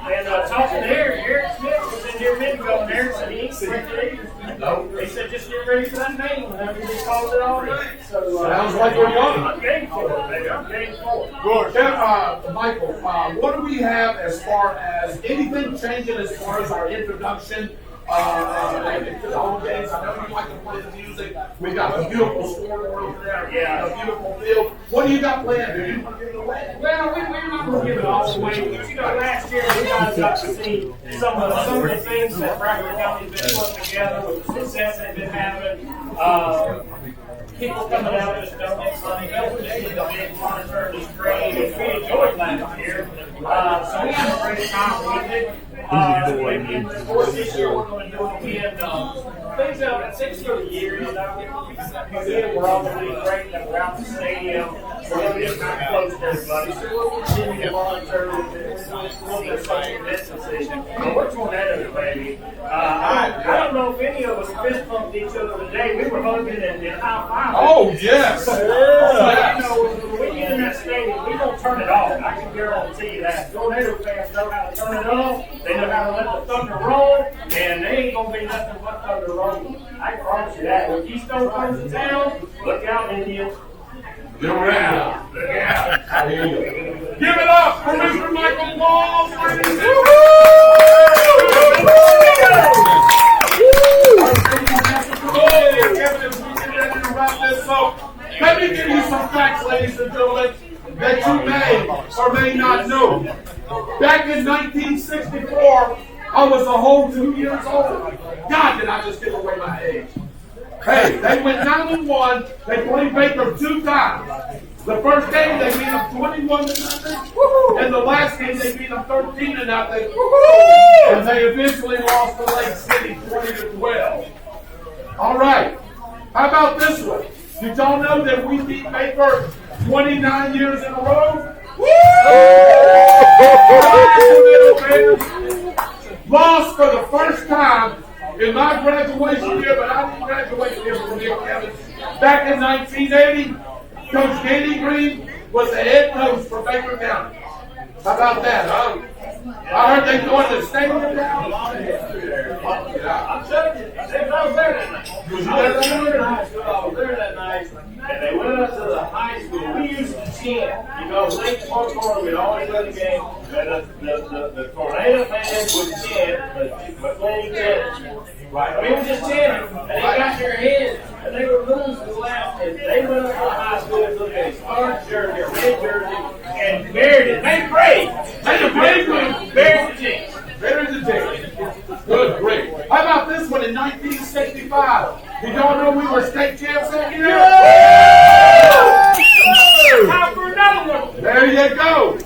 And talking to Eric Smith was in here a minute ago, and Eric said he ain't scared either. No. He said just get ready for that name, and he called it all night. So,
sounds like we're going.
I'm game for it, baby. I'm game for it.
Good. Michael, what do we have as far as anything changing as far as our introduction to the home games? I know you like to play the music. We got a beautiful scoreboard over there. Yeah, a beautiful field. What do you got planned? Do you want to give it away?
Well, we're not going to give it all away. But, you know, last year we guys got to see some of the things that Bradford County's been putting together with the success they've been having. People coming out just donating money, helping to see the big monitor, the screen, and we enjoyed last year. So we had a great time with it. And of course, this year we're going to do it again. Things that it's through the year, you know. Again, we're all going to be great that we're out the stadium. We're going to be kind of close to everybody. So we'll continue to monitor a little bit of social distancing. But we're tornado, baby. I don't know if any of us fist bumped each other today. We were hugging and high five.
Oh, yes.
So, you know, when we get in that stadium, we don't turn it off. I can guarantee you that. Tornado fans know how to turn it off. They know how to let the thunder roll, and they ain't going to be nothing but thunder rolling. I can promise you that. When Keystone comes to town, look out, Indians.
Look out. Look out. Give it up for Mr. Michael Paul. Let me give you some facts, ladies and gentlemen, that you may or may not know. Back in 1964, I was a whole 2 years old. God, did I just give away my age. Hey, they went 9-1. They played Baker 2 times. The first game they beat them 21-0, and the last game they beat them 13-0, and they eventually lost to Lake City 20-12. All right, how about this one? Did y'all know that we beat Baker 29 years in a row? Lost for the first time in my graduation year, but I didn't graduate here from Nick Evans. Back in 1980, Coach Danny Green was the head coach for Baker County. How about that, huh? I heard they going to the stadium now.
I'm telling you, I was there that night. I was there that night, and they went up to the high school. We used to chant, you know, late fourth quarter, we'd always win the game, and the Tornado fans would chant, but playing chant. Right. We were just chanting, and they got their heads, and they were losing the last, and they went up to the high school and looked at a orange jersey, a red jersey, and buried it. They prayed. They prayed, buried the team.
Buried the team. Good, great. How about this one in 1965? Did y'all know we were state champs that year?
Time for another one.
There you go.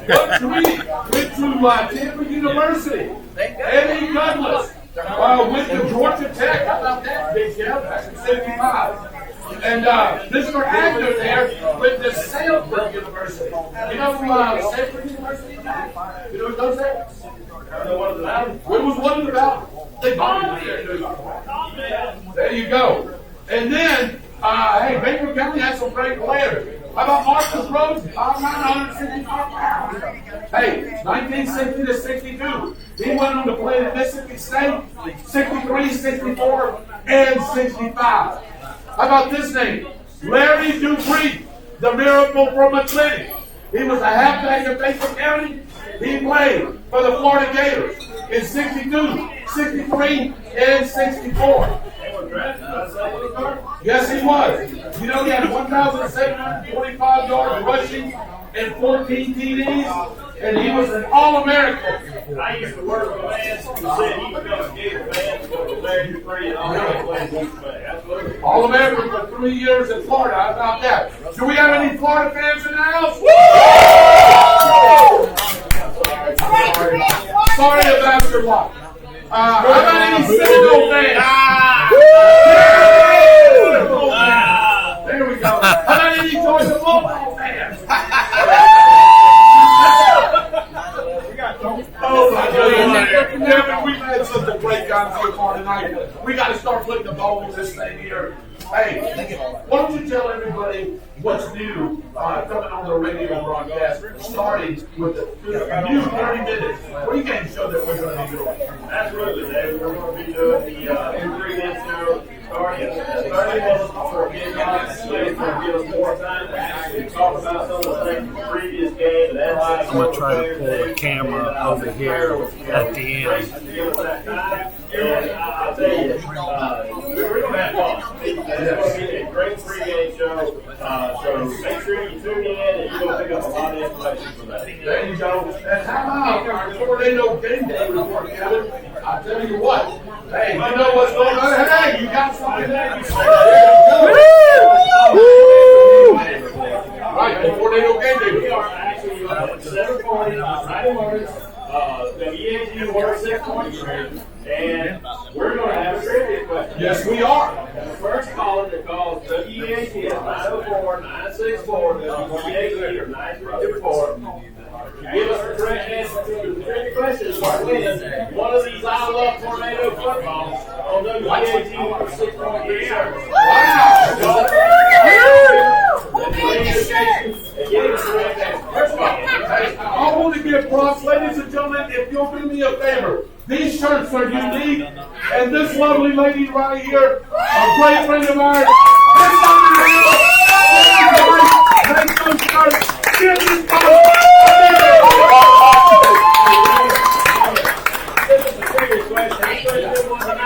Went to Tampa University. Eddie Douglas went to Georgia Tech. How about that, Big Jeff? Back in 75. And Mr. Agnew there with the Sanford University. You know Sanford University? You know what those are? It was one of the mountains. They bombed here. There you go. And then, hey, Baker County has some great players. How about Marcus Rhodes? 965 pounds. Hey, 1960 to 62. He went on to play at Mississippi State, 63, 64, and 65. How about this name? Larry Dupree, the miracle from McClinton. He was a halfback in Baker County. He played for the Florida Gators in 62, 63, and 64. Yes, he was. You know, he had 1,725 yards rushing and 14 TDs, and he was an All-American.
I used to work with a man who said he was going to get a man for Larry Dupree and All-American.
All-American for 3 years in Florida. How about that? Do we have any Florida fans in the house? Sorry about your luck. How about any Seminole fans? There we go. How about any Georgia football fans? Oh my goodness. Kevin, we've had such a great time so far tonight. We got to start putting the ball in this thing here. Hey, why don't you tell everybody what's new coming on the radio broadcast, starting with the new 30 minutes pregame show that we're going to be doing.
Absolutely, Dave. We're going to be doing the pregame show starting 30 minutes before kickoff. It's going to give us more time to actually talk about some of the things from the previous game.
I'm going to try to pull the camera over here at the end.
And I'll tell you, we're going to have fun. It's going to be a great pregame show. So make sure you tune in and you're going to pick up a lot of information from that.
There you go. And how about our tornado game day report, Kevin? I'll tell you what. Hey, you know what's going on? Hey, you got something there. You right, the tornado game day.
We are actually at 7:40 Friday mornings. WAG 106.3. And we're going to have a trivia question.
Yes, we are.
And the first caller that calls WAG at 904-964 WAG or 934. Give us the correct answer to the trivia question. Start winning one of these I Love Tornado footballs on WAG 106.3 service.
Wow. I want to give props, ladies and gentlemen, if you'll do me a favor. These shirts are unique, and this lovely lady right here, a great friend of ours, make those shirts. Give this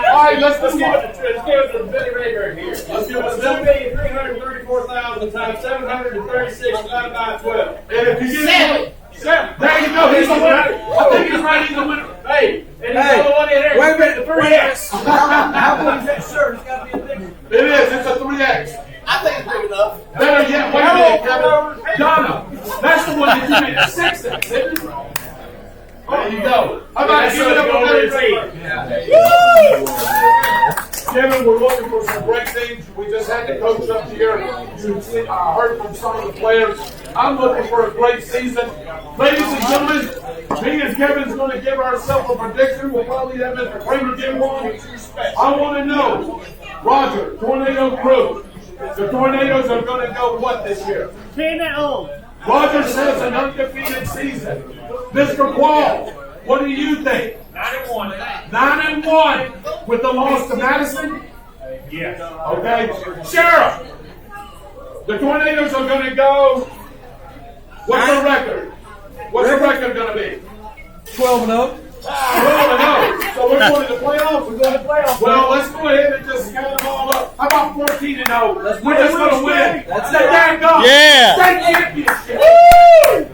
all right, let's give it to Billy Rayburn here. Let's give it to
7,334,000 times 736 divided by 12.
And if you get seven. There you go. He's the winner. I think he's right. He's the winner.
Hey, and he's the only one in there.
Wait a minute.
The 3X.
How big is that shirt? It's got to be a big one.
It is. It's a 3X.
I think it's big enough.
Better yet, wait a minute, Kevin. Donna, that's the one that you made a 6X, isn't it? There you go. How about give it up for Billy Rayburn? Kevin, we're looking for some great things. We just had the coach up here. You heard from some of the players. I'm looking for a great season. Ladies and gentlemen, me and Kevin's going to give ourselves a prediction. We'll probably have Mr. Kramer give one. I want to know, Roger, Tornado Crew, the Tornadoes are going to go what this year?
10-0.
Roger says an undefeated season. Mr. Quall, what do you think?
9-1.
9-1 with the loss to Madison?
Yes.
Okay. Sheriff, the Tornadoes are going to go. What's the record? What's the record going to be?
12-0.
12-0. So we're going to the playoffs? We're going to the playoffs. Well, let's go ahead and just count them all up. How about 14-0? We're just going to win. That's it. There you go.
Yeah.
State championship. Woo!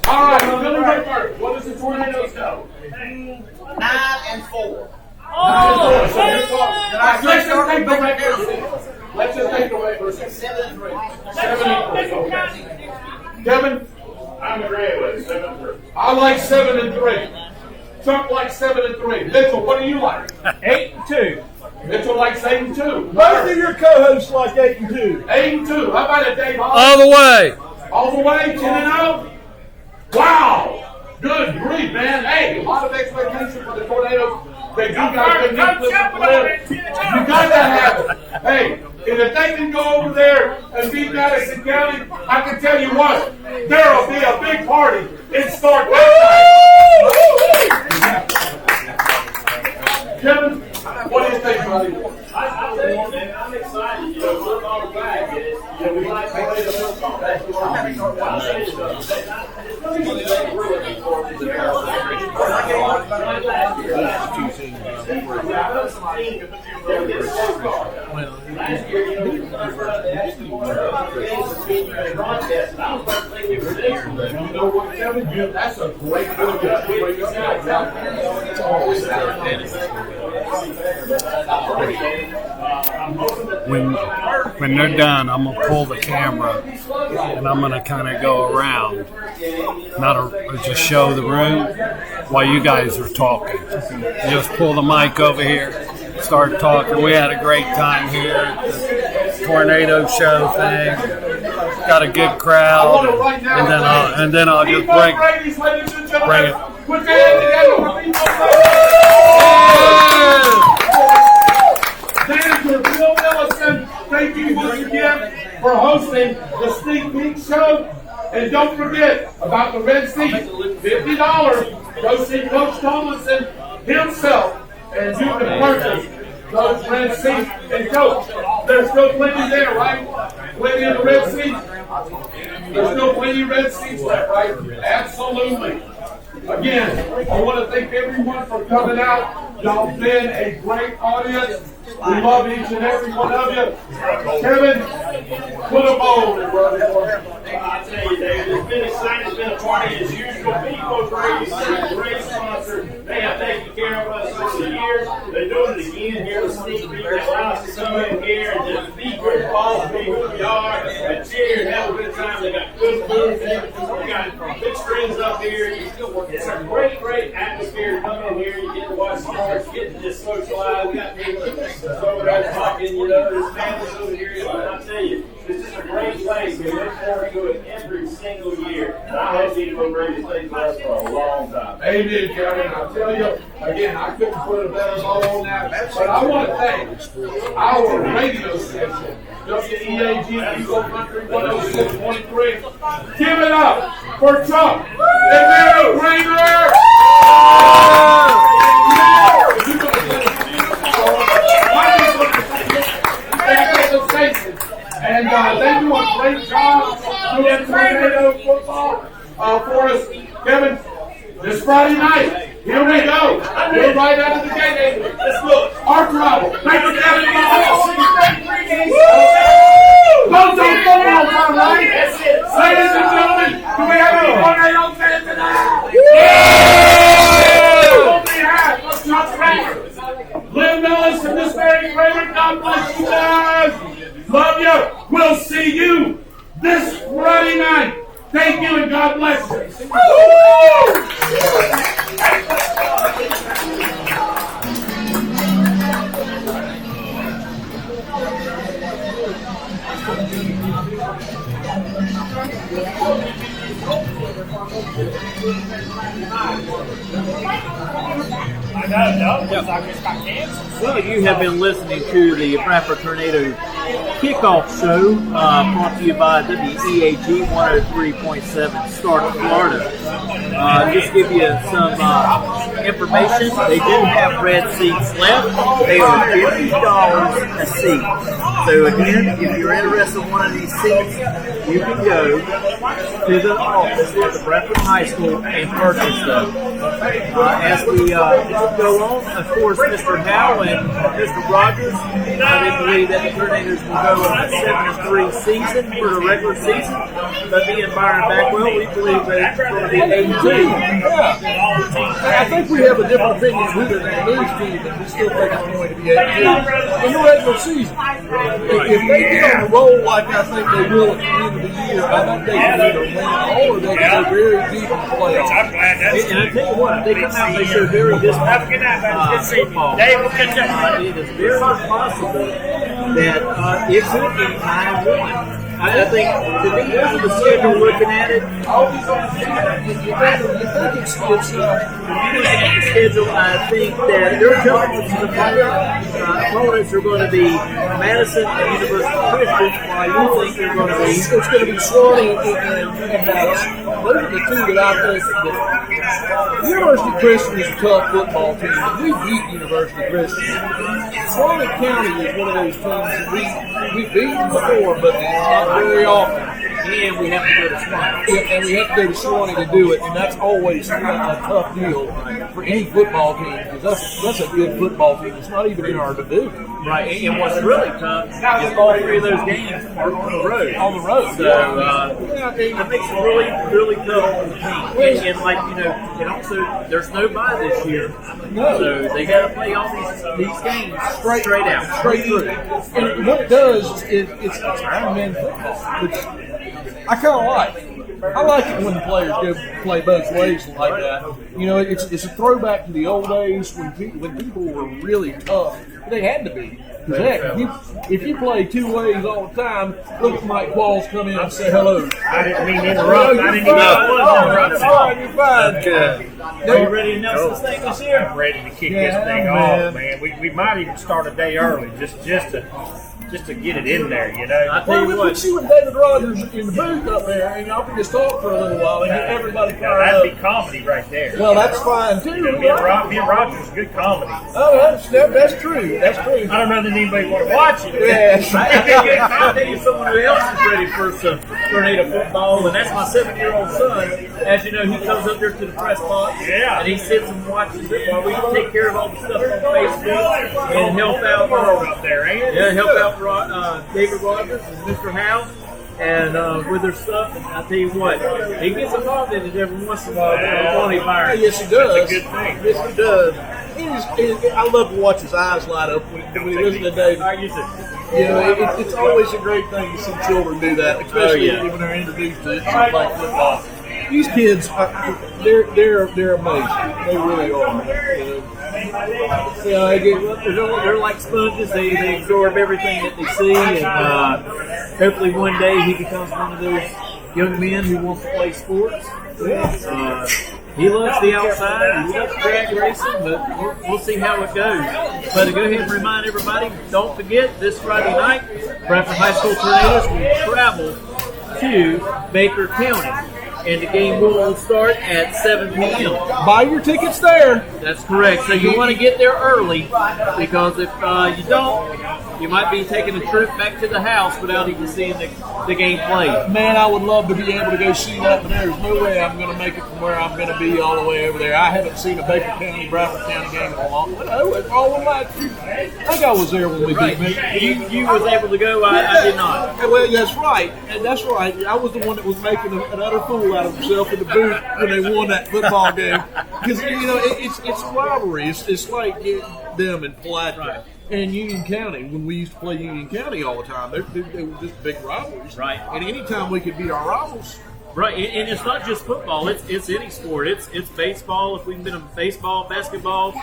All right, well, Billy Rayburn, what does the Tornadoes know?
9-4.
9-4. So here's what- let's just take the record. Let's just take the record.
7-3.
7-3. Okay. Kevin?
I'm agreeing with 7-3.
I like 7-3. Trump likes 7-3. Mitchell, what do you like?
8-2.
Mitchell likes 8-2.
Both of your co-hosts like 8-2.
8-2. How about it, Dave?
All the way.
All the way, 10-0. Wow. Good grief, man. Hey, a lot of expectation for the Tornadoes. That you guys couldn't get this to live. You got to have it. Hey, and if they can go over there and beat Madison County, I can tell you what, there will be a big party in Stark that night. Kevin, what do you think, buddy?
I tell you, man, I'm excited. You know, look on the back. You know, we like to play the football. That's what I'm it's going to be really important to last year, you know, we
you know what, Kevin? That's a great book. It's always
When they're done, I'm gonna pull the camera and I'm gonna kind of go around, just show the room while you guys are talking. Just pull the mic over here, start talking. We had a great time here at the Tornado Show thing. Got a good crowd, and then I'll just bring it.
Put your hand together for people. Manager Bill Millison, thank you once again for hosting the Sneak Peek Show. And don't forget about the red seat, $50. Go see Coach Tomlinson himself, and you can purchase those red seats. And Coach, there's still plenty there, right? Plenty of the red seats? There's still plenty of red seats left, right? Absolutely. Again, I want to thank everyone for coming out. Y'all been a great audience. We love each and every one of you. Kevin, put a bowl in, brother.
I tell you, David, it's been exciting. It's been a party as usual. People great sponsor. They have taken care of us over the years. They're doing it again here with Sneak Peek. They allow us to come in here and just be football, be who we are, and cheer and have a good time. They got good food and everything. We got big screens up here. It's a great atmosphere to come in here. You get to watch sports, get to just socialize. We got people over there talking, you know, there's families over here. And I tell you, this is a great place. We look forward to it every single year. And I hope people are ready to stay with us for a long time.
Amen, Kevin. I tell you, again, I couldn't put a better bow on that. But I want to thank our radio station, WEAG Eagle Country 106.3. Give it up for Chuck and Mary Kramer! And they do a great job doing Tornado football for us. Kevin, this Friday night, here we go. We're right out of the gate. Let's go. Our trouble. Thank you, Kevin. Those are football time, right? Ladies and gentlemen, do we have any Tornado fans tonight? Lynn Millis and Miss Mary Kramer, God bless you guys. Love you. We'll see you this Friday night. Thank you and God bless you.
Well, you have been listening to the Bradford Tornado Kickoff Show, brought to you by WEAG 103.7 Stark, Florida. Just give you some information. They do have red seats left. They are $50 a seat. So again, if you're interested in one of these seats, you can go to the office at the Bradford High School and purchase them. As we go on, of course, Mr. Howe and Mr. Rogers, they believe that the Tornadoes will go on a 7-3 season for the regular season. But me and Byron Backwell, we believe that it's going to be 8-2.
I think we have a different opinion of who they're going to lose to, but we still think it's going to be 8 games in the regular season. If they get on the roll like I think they will at the end of the year, I think they can either win or they can go very deep in the playoffs.
And I tell you what, they come out and they show very disciplined football. It is very possible that it could be 9-1. I think, to me, with the schedule looking at it, schedule, I think that their opponents are going to be Madison and University Christian, while you think they're going to be.
It's going to be Swanee and Madison. Those are the two that I think that University Christian is a tough football team. We beat University Christian. Swanee County is one of those teams that we've beaten before, but not very often.
And we have to go to Swanee.
Yeah, and we have to go to Swanee to do it, and that's always a tough deal for any football team, because that's a good football team. It's not even in our division.
Right, and what's really tough is all three of those games are on the road.
On the road.
So it makes it really, really tough on the team. And like, and also there's no bye this year.
No.
So they got to play all these games straight out.
Straight through. And what it does is it's Ironman football, which I kind of like. I like it when the players go play both ways like that. It's a throwback to the old days when people were really tough. They had to be. Because heck, if you play two ways all the time, look at Mike Qualls come in and say hello.
I didn't mean to interrupt. I didn't even know I was
fine. You're fine.
Okay.
Are you ready to announce this thing this year?
I'm ready to kick this thing off, man. We might even start a day early just to get it in there,
Well, we'll put you and David Rogers in the booth up there, and y'all can just talk for a little while and get everybody fired up.
That'd be comedy right there.
Well, that's fine too.
Me and Rogers is good comedy.
Oh, that's true. That's true.
I don't know that anybody want to watch it.
Yes.
I'll tell you someone who else is ready for some tornado football, and that's my 7-year-old son. As you know, he comes up there to the press box, and he sits and watches it while we take care of all the stuff on Facebook and help out
up there, ain't it?
Yeah, help out David Rogers and Mr. Howe and with their stuff. And I tell you what, he gets involved in it every once in a while.
Yes, he does.
That's a good thing.
Yes, he does. I love to watch his eyes light up when he listens to David.
I use it.
It's always a great thing to see children do that, especially when they're introduced to something like football. These kids, they're amazing. They really are.
They're like sponges. They absorb everything that they see, and hopefully one day he becomes one of those young men who wants to play sports. He loves the outside. He loves drag racing, but we'll see how it goes. But to go ahead and remind everybody, don't forget this Friday night, Bradford High School Tornadoes will travel to Baker County. And the game will start at 7 p.m.
Buy your tickets there.
That's correct. So you want to get there early, because if you don't, you might be taking a trip back to the house without even seeing the game played.
Man, I would love to be able to go see that, but there's no way I'm going to make it from where I'm going to be all the way over there. I haven't seen a Baker County, Bradford County game in a long time. I think I was there when we beat me.
You was able to go. I did not.
Well, that's right. And that's right. I was the one that was making an utter fool out of himself in the booth when they won that football game. Because, it's a rivalry. It's like them and Palatka and Union County. When we used to play Union County all the time, they were just big rivalries.
Right.
And anytime we could beat our rivals.
Right, and it's not just football. It's any sport. It's baseball. If we can get them baseball, basketball,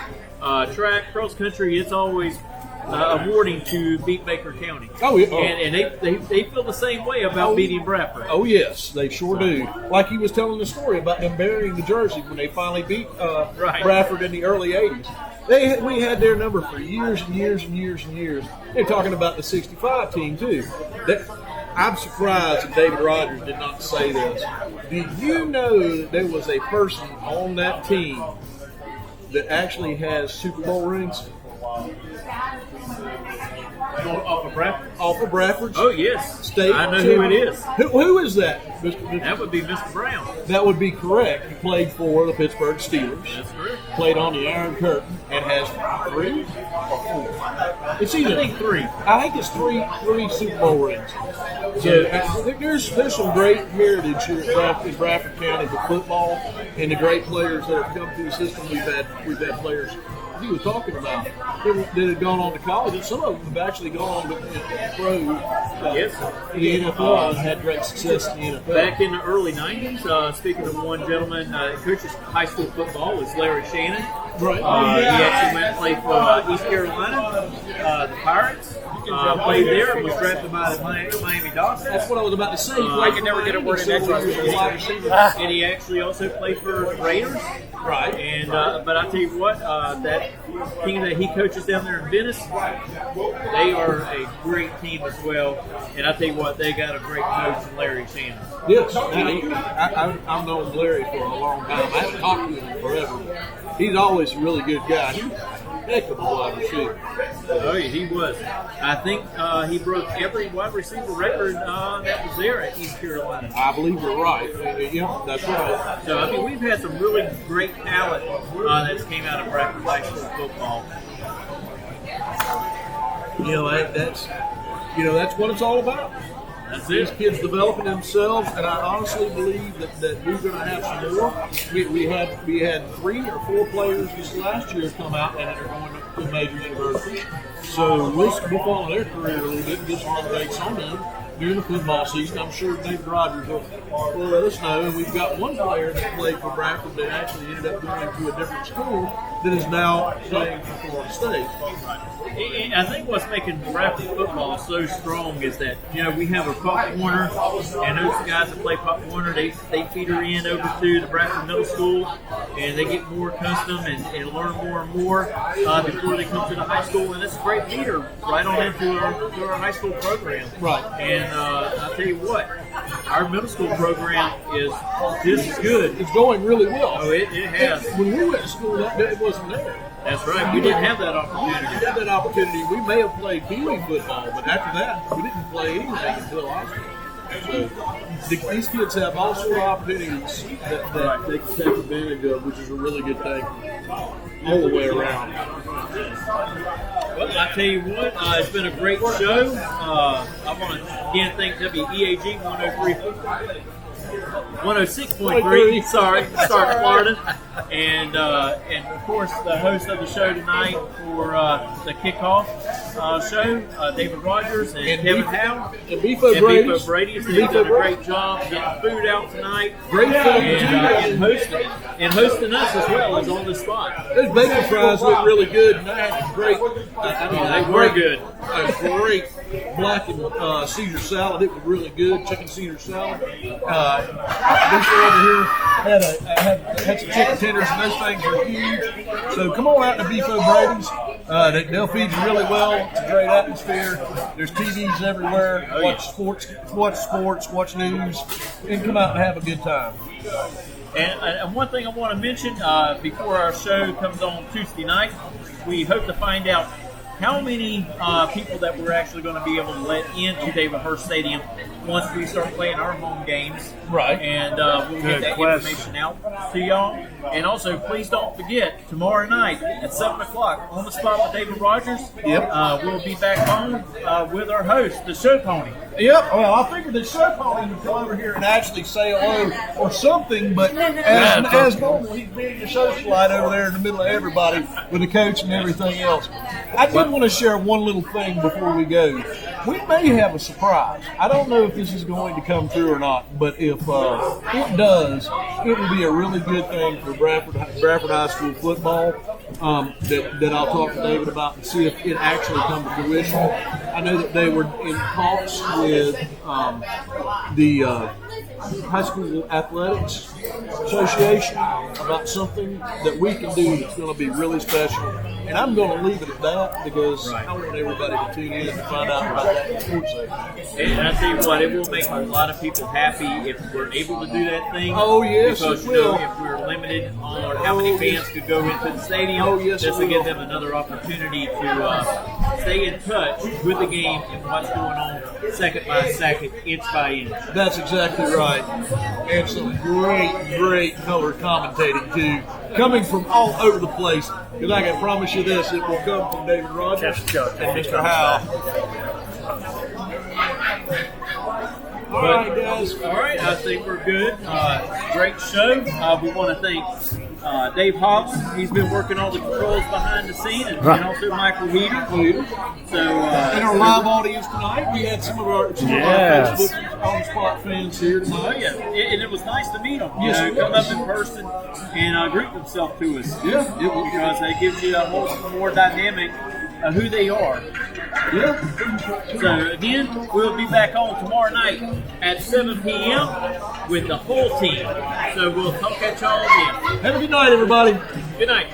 track, cross country, it's always awarding to beat Baker County.
Oh, yeah.
And they feel the same way about beating Bradford.
Oh, yes, they sure do. Like he was telling the story about them burying the jersey when they finally beat Bradford in the early 80s. We had their number for years and years and years and years. They're talking about the 65 team, too. I'm surprised that David Rogers did not say this. Did you know that there was a person on that team that actually has Super Bowl rings?
Off of Bradford?
Off of Bradford.
Oh, yes.
State
I know who it is.
Who is that?
That would be Mr. Brown.
That would be correct. He played for the Pittsburgh Steelers.
That's correct.
Played on the Iron Curtain and has 3 or 4. It's either,
I think 3.
I think it's three Super Bowl rings. So there's some great heritage here in Bradford County for football. and the great players that have come through the system. We've had players he was talking about that had gone on to college, and some of them have actually gone on to pro in the NFL and had great success in the NFL.
Back in the early 90s, speaking of one gentleman coaches high school football, was Larry Shannon.
Right.
He actually went and played for East Carolina, the Pirates. Played there and was drafted by the Miami Dolphins.
That's what I was about to say.
I could never get a word in edgewise.
And he actually also played for the Raiders.
Right.
And but I tell you what, that team that he coaches down there in Venice, they are a great team as well. And I tell you what, they got a great coach in Larry Shannon.
Yes, I've known Larry for a long time. I haven't talked to him forever. He's always a really good guy. He's a heck of a wide receiver.
Oh, yeah, he was. I think he broke every wide receiver record that was there at East Carolina.
I believe you're right. Yeah, that's right.
So, I mean, we've had some really great talent that's came out of Bradford High School football.
That's what it's all about.
That's
These
it.
kids developing themselves, and I honestly believe that we're going to have some more. We had 3 or 4 players this last year come out and are going to major universities. So we'll follow their career a little bit and get some updates on them during the football season. I'm sure David Rogers will let us know. And we've got one player that played for Bradford that actually ended up going to a different school that is now playing for Florida State.
I think what's making Bradford football so strong is that, we have a Pop Warner, and those guys that play Pop Warner, they feeder in over to the Bradford Middle School, and they get more accustomed and learn more and more before they come to the high school, and it's a great feeder right on into our high school program.
Right.
And I'll tell you what, our middle school program is just as good.
It's going really well.
Oh, it has.
When we went to school, it wasn't there.
That's right. We didn't have that opportunity.
We had that opportunity. We may have played Pee-wee football, but after that, we didn't play anything until high school. So these kids have all sorts of opportunities that they can take advantage of, which is a really good thing all the way around.
Well, I tell you what, it's been a great show. I want to again thank WEAG 106.3. Sorry, Start Florida, and of course the host of the show tonight for the kickoff show, David Rogers and Kevin Howe
And Beefo
Brady's done a great job getting food out tonight.
Great food
and hosting us as well as on the spot.
Those bacon fries look really good, and I had great.
They were good.
A great black and Caesar salad. It was really good. Chicken Caesar salad. This over here had some chicken tenders, and those things are huge. So come on out to Beefo Brady's. They'll feed you really well. It's a great atmosphere. There's TVs everywhere. Watch sports, watch news, and come out and have a good time.
And one thing I want to mention before our show comes on Tuesday night, we hope to find out how many people that we're actually going to be able to let into David Hurst Stadium once we start playing our home games.
Right.
And we'll get that information out to y'all. And also, please don't forget, tomorrow night at 7 o'clock, on the spot with David Rogers, we'll be back home with our host, the Show Pony.
Yep. Well, I figured the show pony would come over here and actually say hello or something, but as normal, he's being a socialite over there in the middle of everybody with the coach and everything else. I did want to share one little thing before we go. We may have a surprise. I don't know if this is going to come through or not, but if it does, it will be a really good thing for Bradford High School football. That I'll talk to David about and see if it actually comes to fruition. I know that they were in talks with the High School Athletics Association about something that we can do that's going to be really special. And I'm going to leave it at that because I want everybody to tune in and find out about that in the sports section.
And I tell you what, it will make a lot of people happy if we're able to do that thing.
Oh, yes,
because,
it will.
If we're limited on how many fans could go into the stadium,
yes,
this will give them another opportunity to stay in touch with the game and what's going on second by second, inch by inch.
That's exactly right. And some great color commentating, too, coming from all over the place. Because I can promise you this, it will come from David Rogers and Mr. Howe. All right, guys.
All right, I think we're good. Great show. We want to thank Dave Hobson. He's been working all the controls behind the scene, and also Michael Heater. So,
In our live audience tonight, we had some of our
Yes.
Facebook on spot fans here
oh
tonight.
yeah, and it was nice to meet them.
Yes, it
Come
was.
up in person and group themselves to us.
Yeah, it was.
Because that gives you a whole more dynamic of who they are.
Yeah.
So again, we'll be back on tomorrow night at 7 p.m. with the whole team. So we'll talk at y'all again.
Have a good night, everybody.
Good night.